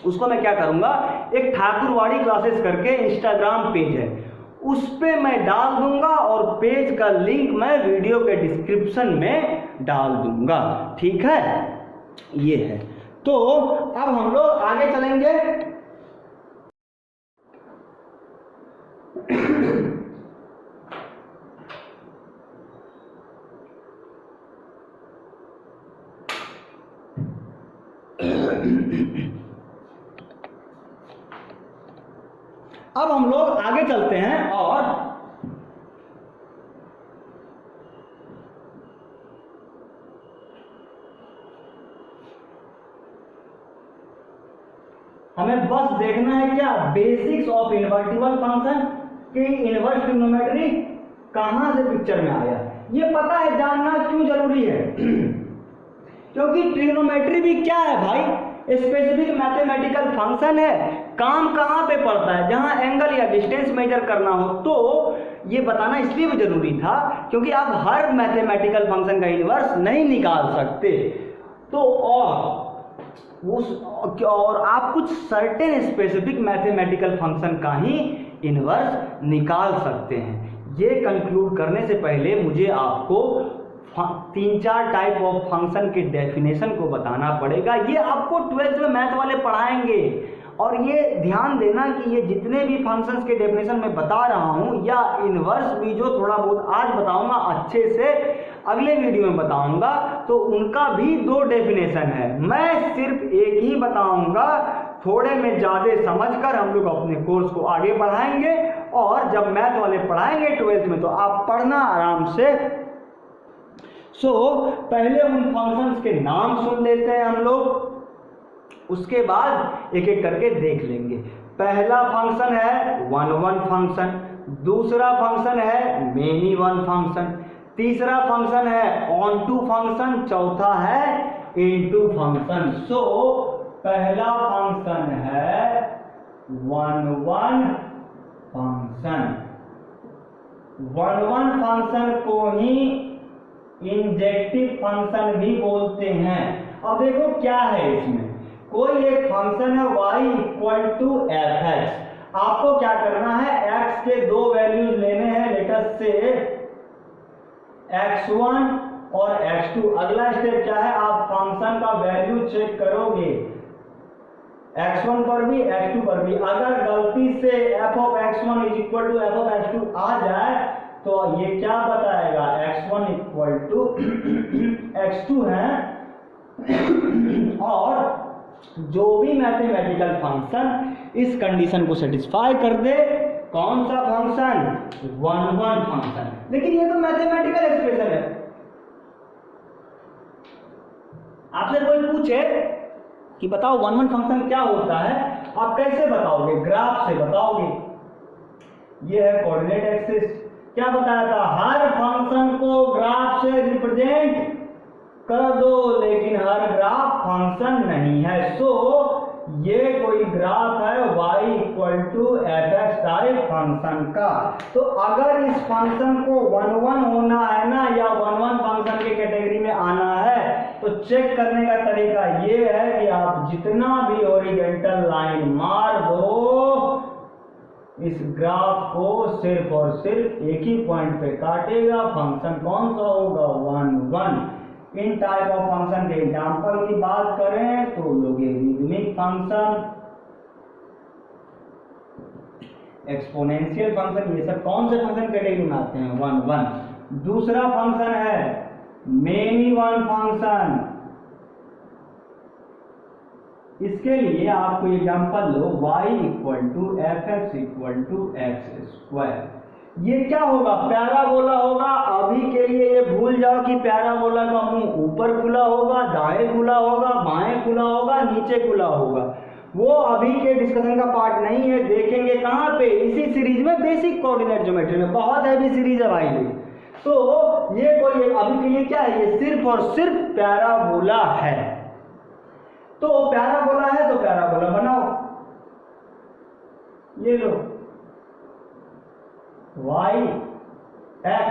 उसको मैं क्या करूंगा, एक ठाकुरवाड़ी क्लासेस करके इंस्टाग्राम पेज है, उस पे मैं डाल दूंगा, और पेज का लिंक मैं वीडियो के डिस्क्रिप्शन में डाल दूंगा। ठीक है, ये है। तो अब हम लोग आगे चलेंगे। अब हम लोग आगे चलते हैं, और हमें बस देखना है क्या, बेसिक्स ऑफ इन्वर्टिबल फंक्शन की इनवर्स ट्रिग्नोमेट्री कहां से पिक्चर में आया, ये पता है, जानना क्यों जरूरी है क्योंकि ट्रिग्नोमेट्री भी क्या है भाई, स्पेसिफिक मैथमेटिकल फंक्शन है। काम कहाँ पे पड़ता है, जहां एंगल या डिस्टेंस मेजर करना हो। तो ये बताना इसलिए भी जरूरी था क्योंकि आप हर मैथमेटिकल फंक्शन का इनवर्स नहीं निकाल सकते, तो और आप कुछ सर्टेन स्पेसिफिक मैथमेटिकल फंक्शन का ही इनवर्स निकाल सकते हैं। ये कंक्लूड करने से पहले मुझे आपको 3-4 टाइप ऑफ फंक्शन के डेफिनेशन को बताना पड़ेगा। ये आपको 12th में मैथ वाले पढ़ाएंगे, और ये ध्यान देना कि ये जितने भी फंक्शंस के डेफिनेशन मैं बता रहा हूँ, या इनवर्स भी जो थोड़ा बहुत आज बताऊंगा, अच्छे से अगले वीडियो में बताऊंगा, तो उनका भी 2 डेफिनेशन है। मैं सिर्फ एक ही बताऊंगा, थोड़े में ज़्यादा समझकर हम लोग अपने कोर्स को आगे बढ़ाएंगे, और जब मैथ वाले पढ़ाएंगे 12th में तो आप पढ़ना आराम से। पहले उन फंक्शंस के नाम सुन लेते हैं हम लोग, उसके बाद एक एक करके देख लेंगे। पहला फंक्शन है 1-1 फंक्शन, दूसरा फंक्शन है मेनी वन फंक्शन, तीसरा फंक्शन है ऑन टू फंक्शन, चौथा है इनटू फंक्शन। पहला फंक्शन है 1-1 फंक्शन। 1-1 फंक्शन को ही इंजेक्टिव फंक्शन भी बोलते हैं। अब देखो क्या है इसमें, कोई एक फंक्शन है y इक्वल टू fx, आपको क्या करना है, x के 2 वैल्यूज लेने हैं, लेटस से x1 और x2। अगला स्टेप क्या है, आप फंक्शन का वैल्यू चेक करोगे, x1 पर भी x2 पर भी। अगर गलती से f of x1 is equal to f of x2 आ जाए तो ये क्या बताएगा, x1 इक्वल टू x2 है। और जो भी मैथमेटिकल फंक्शन इस कंडीशन को सेटिस्फाई कर दे, कौन सा फंक्शन, 1-1 फंक्शन। लेकिन ये तो मैथमेटिकल एक्सप्रेशन है। आपसे कोई पूछे कि बताओ 1-1 फंक्शन क्या होता है, आप कैसे बताओगे, ग्राफ से बताओगे। ये है कोऑर्डिनेट एक्सिस। क्या बताया था, हर फंक्शन को ग्राफ से रिप्रेजेंट कर दो, लेकिन हर ग्राफ फंक्शन नहीं है। ये कोई ग्राफ है y equal to fx type function का। तो अगर इस फंक्शन को 1-1 होना है ना, या 1-1 फंक्शन के कैटेगरी में आना है, तो चेक करने का तरीका ये है कि आप जितना भी हॉरिजॉन्टल लाइन मार दो, इस ग्राफ को सिर्फ और सिर्फ एक ही पॉइंट पे काटेगा। फंक्शन कौन सा होगा? 1 1। इन टाइप ऑफ फंक्शन के एग्जांपल की बात करें तो लॉगरिदमिक फंक्शन, एक्सपोनेंशियल फंक्शन, ये सब कौन से फंक्शन कैटेगरी में आते हैं? 1 1। दूसरा फंक्शन है मेनी वन फंक्शन। इसके लिए आपको एग्जांपल लो y = fx = x²। ये क्या होगा? पैराबोला होगा। अभी के लिए ये भूल जाओ कि पैराबोला का मुंह ऊपर खुला होगा, दाएं खुला होगा, बाएं खुला होगा, नीचे खुला होगा। वो अभी के डिस्कशन का पार्ट नहीं है। देखेंगे कहाँ पे? इसी सीरीज में, बेसिक कोऑर्डिनेट ज्योमेट्री में। बहुत हैवी सीरीज है भाई ये। तो ये कोई अभी के लिए क्या है? ये सिर्फ और सिर्फ पैराबोला है। तो पैराबोला है तो पैराबोला बनाओ। ये लो y x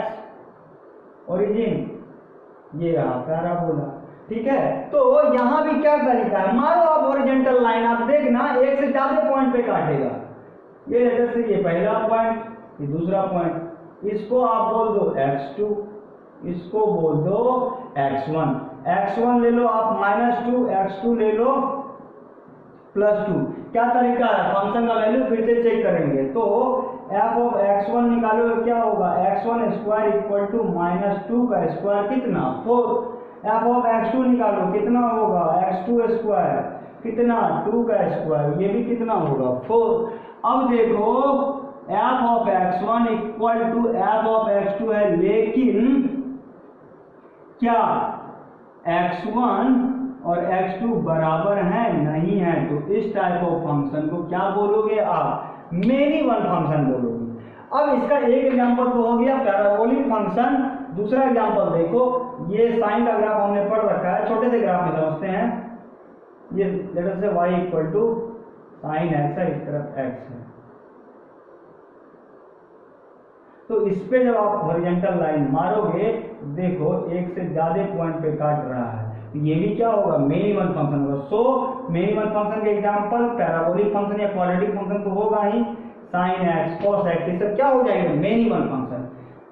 ओरिजिन, ये रहा पैराबोला। ठीक है, तो यहां भी क्या तरीका है? मारो आप हॉरिजॉन्टल लाइन, आप देखना एक से ज्यादा पॉइंट पे काटेगा। ये लेटर से ये पहला पॉइंट, ये दूसरा पॉइंट, इसको आप बोल दो x2, इसको बोल दो x1। x1 ले लो आप -2, x2 ले लो +2। क्या तरीका है? फंक्शन का वैल्यू फिर से चेक करेंगे। तो f ऑफ x1 निकालो, क्या होगा? x1² = -2 का स्क्वायर कितना? 4। f ऑफ x2 निकालो, कितना होगा? x2² कितना? 2 का स्क्वायर, ये भी कितना होगा? 4। अब देखो f of x1 = f of x2 है, लेकिन क्या x1 और x2 बराबर हैं? नहीं है। तो इस टाइप ऑफ फंक्शन को क्या बोलोगे आप? मेनी वन फंक्शन बोलोगे। अब इसका एक एग्जांपल तो हो गया पैराबोलिक फंक्शन। दूसरा एग्जांपल देखो, ये साइन का ग्राफ हमने पढ़ रखा है, छोटे से ग्राफ में समझते हैं। ये लेटर से y = sin x है, इस तरफ x है। तो इस पे जब आप हॉरिजॉन्टल लाइन मारोगे, देखो एक से ज्यादा पॉइंट पे काट रहा है, ये भी क्या होगा? मेनी वन फंक्शन होगा। सो मेनी वन फंक्शन के एग्जांपल पैराबोलिक फंक्शन या क्वाड्रेटिक फंक्शन तो होगा ही, sin x, cos x, ये सब क्या हो जाएंगे? Many one function.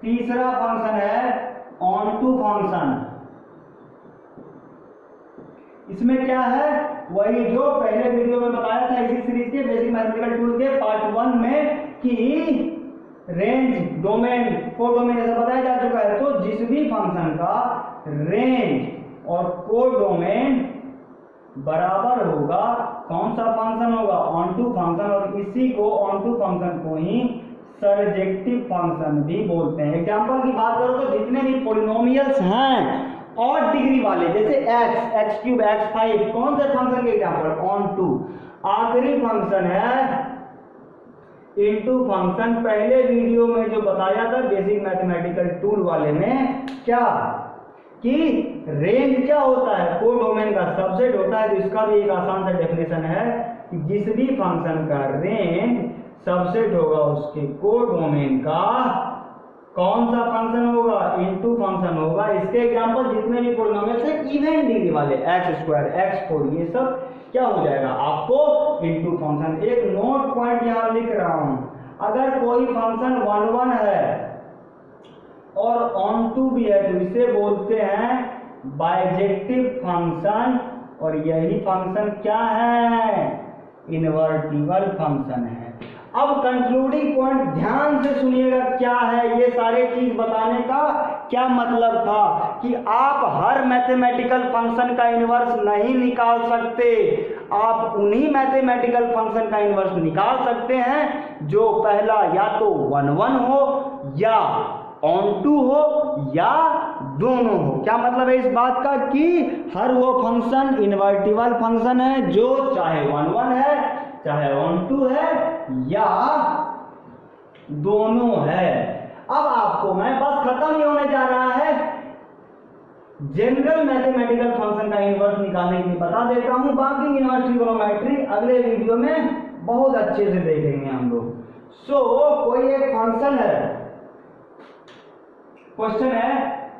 तीसरा फंक्शन है ऑनटू फंक्शन। इसमें क्या है? वही जो पहले वीडियो में बताया था इसी सीरीज के बेसिक मैथमेटिकल टूल के पार्ट 1 में कि रेंज, डोमेन, कोडोमेन ऐसा बताया जा चुका है। तो जिस भी फंक्शन का रेंज और कोडोमेन बराबर होगा, कौन सा फंक्शन होगा? Onto function. और इसी को, ऑनटू फंक्शन को ही सर्जेक्टिव फंक्शन भी बोलते हैं। एग्जांपल की बात करो तो जितने भी पॉलिनोमियल्स हैं और डिग्री वाले, जैसे x, x3, x5, कौन से फंक्शन के एग्जांपल? ऑनटू। आखिरी फंक्शन है इनटू फंक्शन। पहले वीडियो में जो बताया था बेसिक मैथमेटिकल टूल वाले में, क्या कि रेंज क्या होता है? कोडोमेन का सबसेट होता है। तो इसका भी एक आसान सा डेफिनेशन है कि जिस भी फंक्शन का रेंज सबसेट होगा उसके कोडोमेन का कौन सा फंक्शन होगा? इनटू फंक्शन होगा। इसके एग्जांपल जितने भी पॉलिनोमियल्स हैं इवन डिग्री वाले, x² x4, ये सब क्या हो जाएगा आपको? Into function. एक नोट पॉइंट यहां लिख रहा हूं, अगर कोई फंक्शन 1 1 है और ऑनटू भी है तो इसे बोलते हैं बाइजेक्टिव फंक्शन। और यही फंक्शन क्या है? इनवर्टिबल फंक्शन है। अब कंक्लूडिंग पॉइंट ध्यान से सुनिएगा क्या है। ये सारे चीज बताने का क्या मतलब था कि आप हर मैथमेटिकल फंक्शन का इनवर्स नहीं निकाल सकते। आप उन्हीं मैथमेटिकल फंक्शन का इनवर्स निकाल सकते हैं जो पहला या तो 1 1 हो या ऑनटू हो या दोनों हो। क्या मतलब है इस बात का? कि हर वो फंक्शन इनवर्टिबल फंक्शन है जो चाहे 1 1 है, चाहे ऑनटू है या दोनों है। अब आपको मैं बस खत्म ही होने जा रहा है, जनरल मैथमेटिकल फंक्शन का इनवर्स निकालने के लिए बता देता हूं। बाकी इनवर्स ट्रिग्नोमेट्री अगले वीडियो में बहुत अच्छे से देखेंगे हम लोग। कोई एक फंक्शन है, क्वेश्चन है,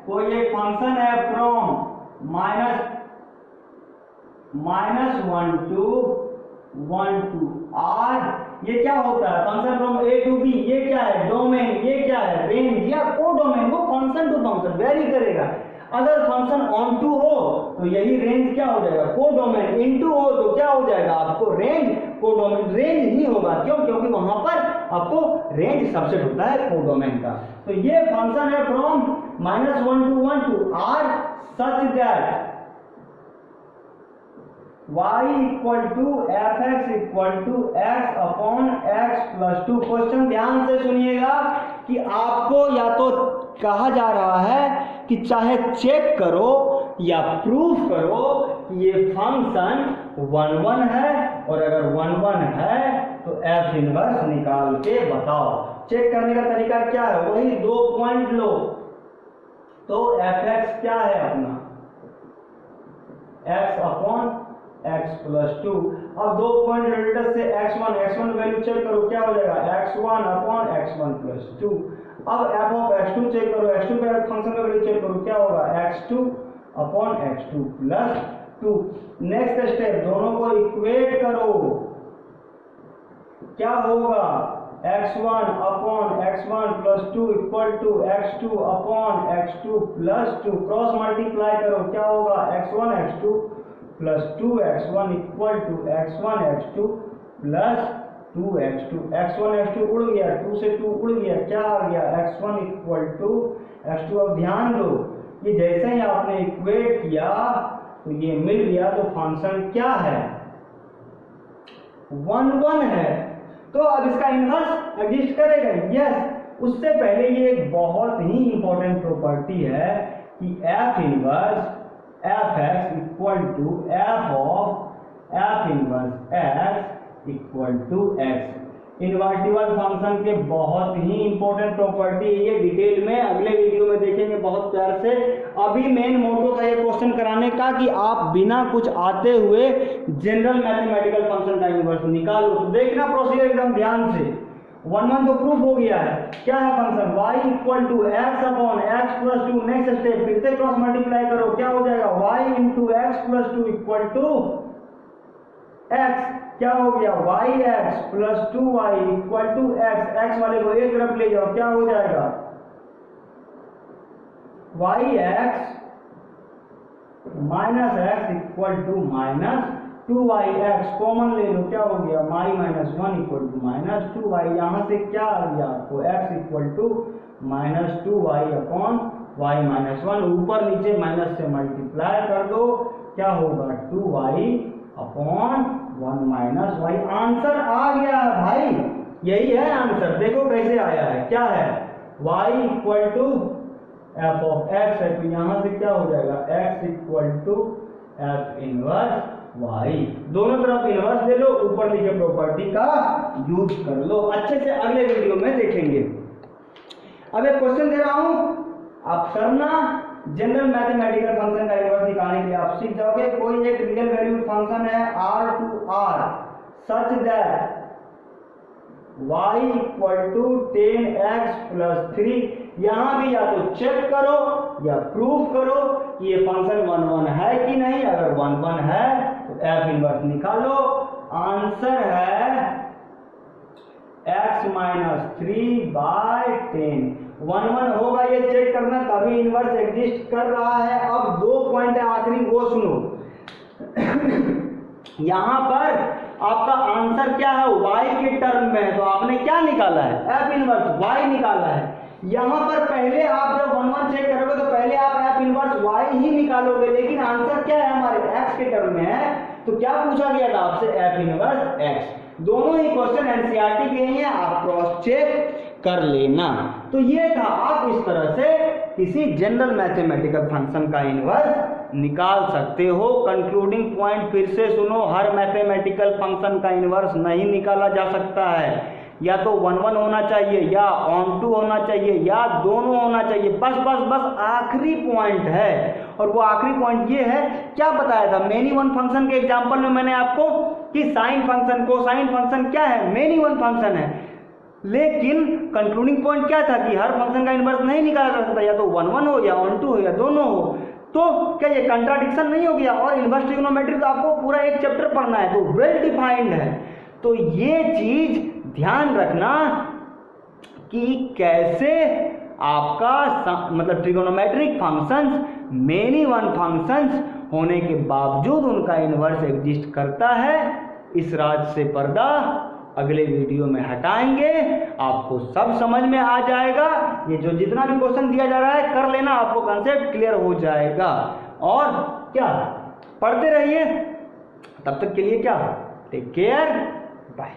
कोई एक फंक्शन है फ्रॉम -1 to 1 to r, ये क्या होता है function from A to B, ये क्या है डोमेन, ये क्या है रेंज या को डोमेन, वो फंक्शन टू फंक्शन वेरी करेगा। अगर फंक्शन ऑन टू हो तो यही रेंज क्या हो जाएगा को डोमेन, इनटू हो तो क्या हो जाएगा आपको रेंज, को डोमेन रेंज ही होगा। क्यों? क्योंकि वहां पर आपको रेंज सबसेट होता है को डोमेन का। तो ये फंक्शन है from -1 to 1 to r such that y equal to fx equal to x upon x plus 2। Question ध्यान से सुनिएगा कि आपको या तो कहा जा रहा है कि चाहे चेक करो या प्रूफ करो कि ये फंक्शन 1 1 है, और अगर 1 1 है तो f इनवर्स निकाल के बताओ। चेक करने का तरीका क्या है, वही 2 पॉइंट लो तो fx क्या है अपना x अपॉन x प्लस 2। अब 2 पॉइंट रिलेटेड से x1 वैल्यू चेक करो क्या हो जाएगा x1 अपॉन x1 प्लस 2। अब f ऑफ x2 चेक करो, x2 का फंक्शन का वैल्यू चेक करो क्या होगा x2 upon x2 plus 2। Next step दोनों को इक्वेट करो, क्या होगा x1 upon x1 plus 2 equal to x2 upon x2 plus 2। Cross multiply करो क्या होगा x1 x2 plus 2x1 equal to x1 x2 plus 2x2। x1 x2 उड़ गया, 2 से 2 उड़ गया, क्या आ गया x1 इक्वल टू x2। अब ध्यान दो ये जैसे ही आपने इक्वेट किया तो ये मिल गया, तो फंक्शन क्या है 1 1 है। तो अब इसका इनवर्स एग्जिस्ट करेगा, यस। उससे पहले ये एक बहुत ही इंपॉर्टेंट प्रॉपर्टी है कि f inverse fx equal to f of f inverse x equal to x। Invertible function के बहुत ही इंपॉर्टेंट प्रॉपर्टी है ये, डिटेल में अगले वीडियो में देखेंगे बहुत प्यार से। अभी मेन मोटो था ये क्वेश्चन कराने का कि आप बिना कुछ आते हुए जनरल मैथमेटिकल फंक्शन का इनवर्स निकालो। तो देखना प्रोसीजर एकदम ध्यान से। 1 1 तो प्रूफ हो गया है, क्या है function y equal to x upon x plus 2। Next step फिर से क्रॉस मल्टीप्लाई करो, क्या हो जाएगा y into x plus 2 equal to x। क्या हो गया yx plus 2y equal to x। x वाले को एक तरफ ले जाओ, क्या हो जाएगा yx minus x equal to minus 2yx। Common ले लो, क्या हो गया y minus 1 equal to minus 2y। यहां से क्या आ गया आपको x equal to minus 2y upon y minus 1। ऊपर नीचे माइनस से मल्टीप्लाई कर दो, क्या होगा 2y upon 1 minus y। Answer आ गया है भाई, यही है आंसर। देखो कैसे आया है, क्या है y equal to f of x है, तो यहां से क्या हो जाएगा x equal to f inverse y। दोनों तरफ इनवर्स ले लो, ऊपर नीचे प्रॉपर्टी का यूज कर लो। अच्छे से अगले वीडियो में देखेंगे। अब एक क्वेश्चन दे रहा हूं, आप करना। जनरल मैथमेटिकल फंक्शन का इनवर्स निकालने के लिए आप सीख जाओगे। कोई एक रियल वैल्यूड फंक्शन है r to r such that y equal to 10x plus 3। यहां भी या तो चेक करो या प्रूफ करो कि ये फंक्शन 1 1 है कि नहीं। अगर 1 1 है तो f इनवर्स निकालो। आंसर है x माइनस 3 बाय 10। 1 1 होगा ये चेक करना, तभी इनवर्स एग्जिस्ट कर रहा है। अब 2 पॉइंट है आखिरी, वो सुनो। यहां पर आपका आंसर क्या है y के टर्म में है, तो आपने क्या निकाला है f इनवर्स y निकाला है। यहां पर पहले आप जब 1 1 चेक करोगे तो पहले आप f इनवर्स y ही निकालोगे, लेकिन आंसर क्या है हमारे x के टर्म में है। तो क्या पूछा गया था आपसे f इनवर्स x। दोनों ही क्वेश्चन एनसीईआरटी के हैं, आप क्रॉस चेक कर लेना। तो ये था, आप इस तरह से किसी जनरल मैथमेटिकल फंक्शन का इनवर्स निकाल सकते हो। कंक्लूडिंग पॉइंट फिर से सुनो, हर मैथमेटिकल फंक्शन का इनवर्स नहीं निकाला जा सकता है। या तो 1 1 होना चाहिए, या ऑन टू होना चाहिए, या दोनों होना चाहिए। बस बस बस आखिरी पॉइंट है, और वो आखिरी पॉइंट ये है, क्या बताया था मेनी वन फंक्शन के एग्जांपल में मैंने आपको कि साइन फंक्शन कोसाइन फंक्शन क्या है मेनी वन फंक्शन है। लेकिन कंक्लूडिंग पॉइंट क्या था कि हर फंक्शन का इनवर्स नहीं निकाला जा सकता, या तो 1 1 हो या ऑन टू हो या दोनों हो। तो क्या ये कंट्राडिक्शन नहीं हो गया? और इनवर्स ट्रिग्नोमेट्री तो आपको पूरा एक चैप्टर पढ़ना है, तो वेल डिफाइंड है। तो ये चीज ध्यान रखना कि कैसे आपका मतलब trigonometric functions many one functions होने के बावजूद उनका इन्वर्स एग्जिस्ट करता है। इस राज से पर्दा अगले वीडियो में हटाएंगे, आपको सब समझ में आ जाएगा। ये जो जितना भी क्वेश्चन दिया जा रहा है कर लेना, आपको कंसेप्ट क्लियर हो जाएगा। और क्या पढ़ते रहिए, तब तक के लिए क्या, टेक केयर, बाय।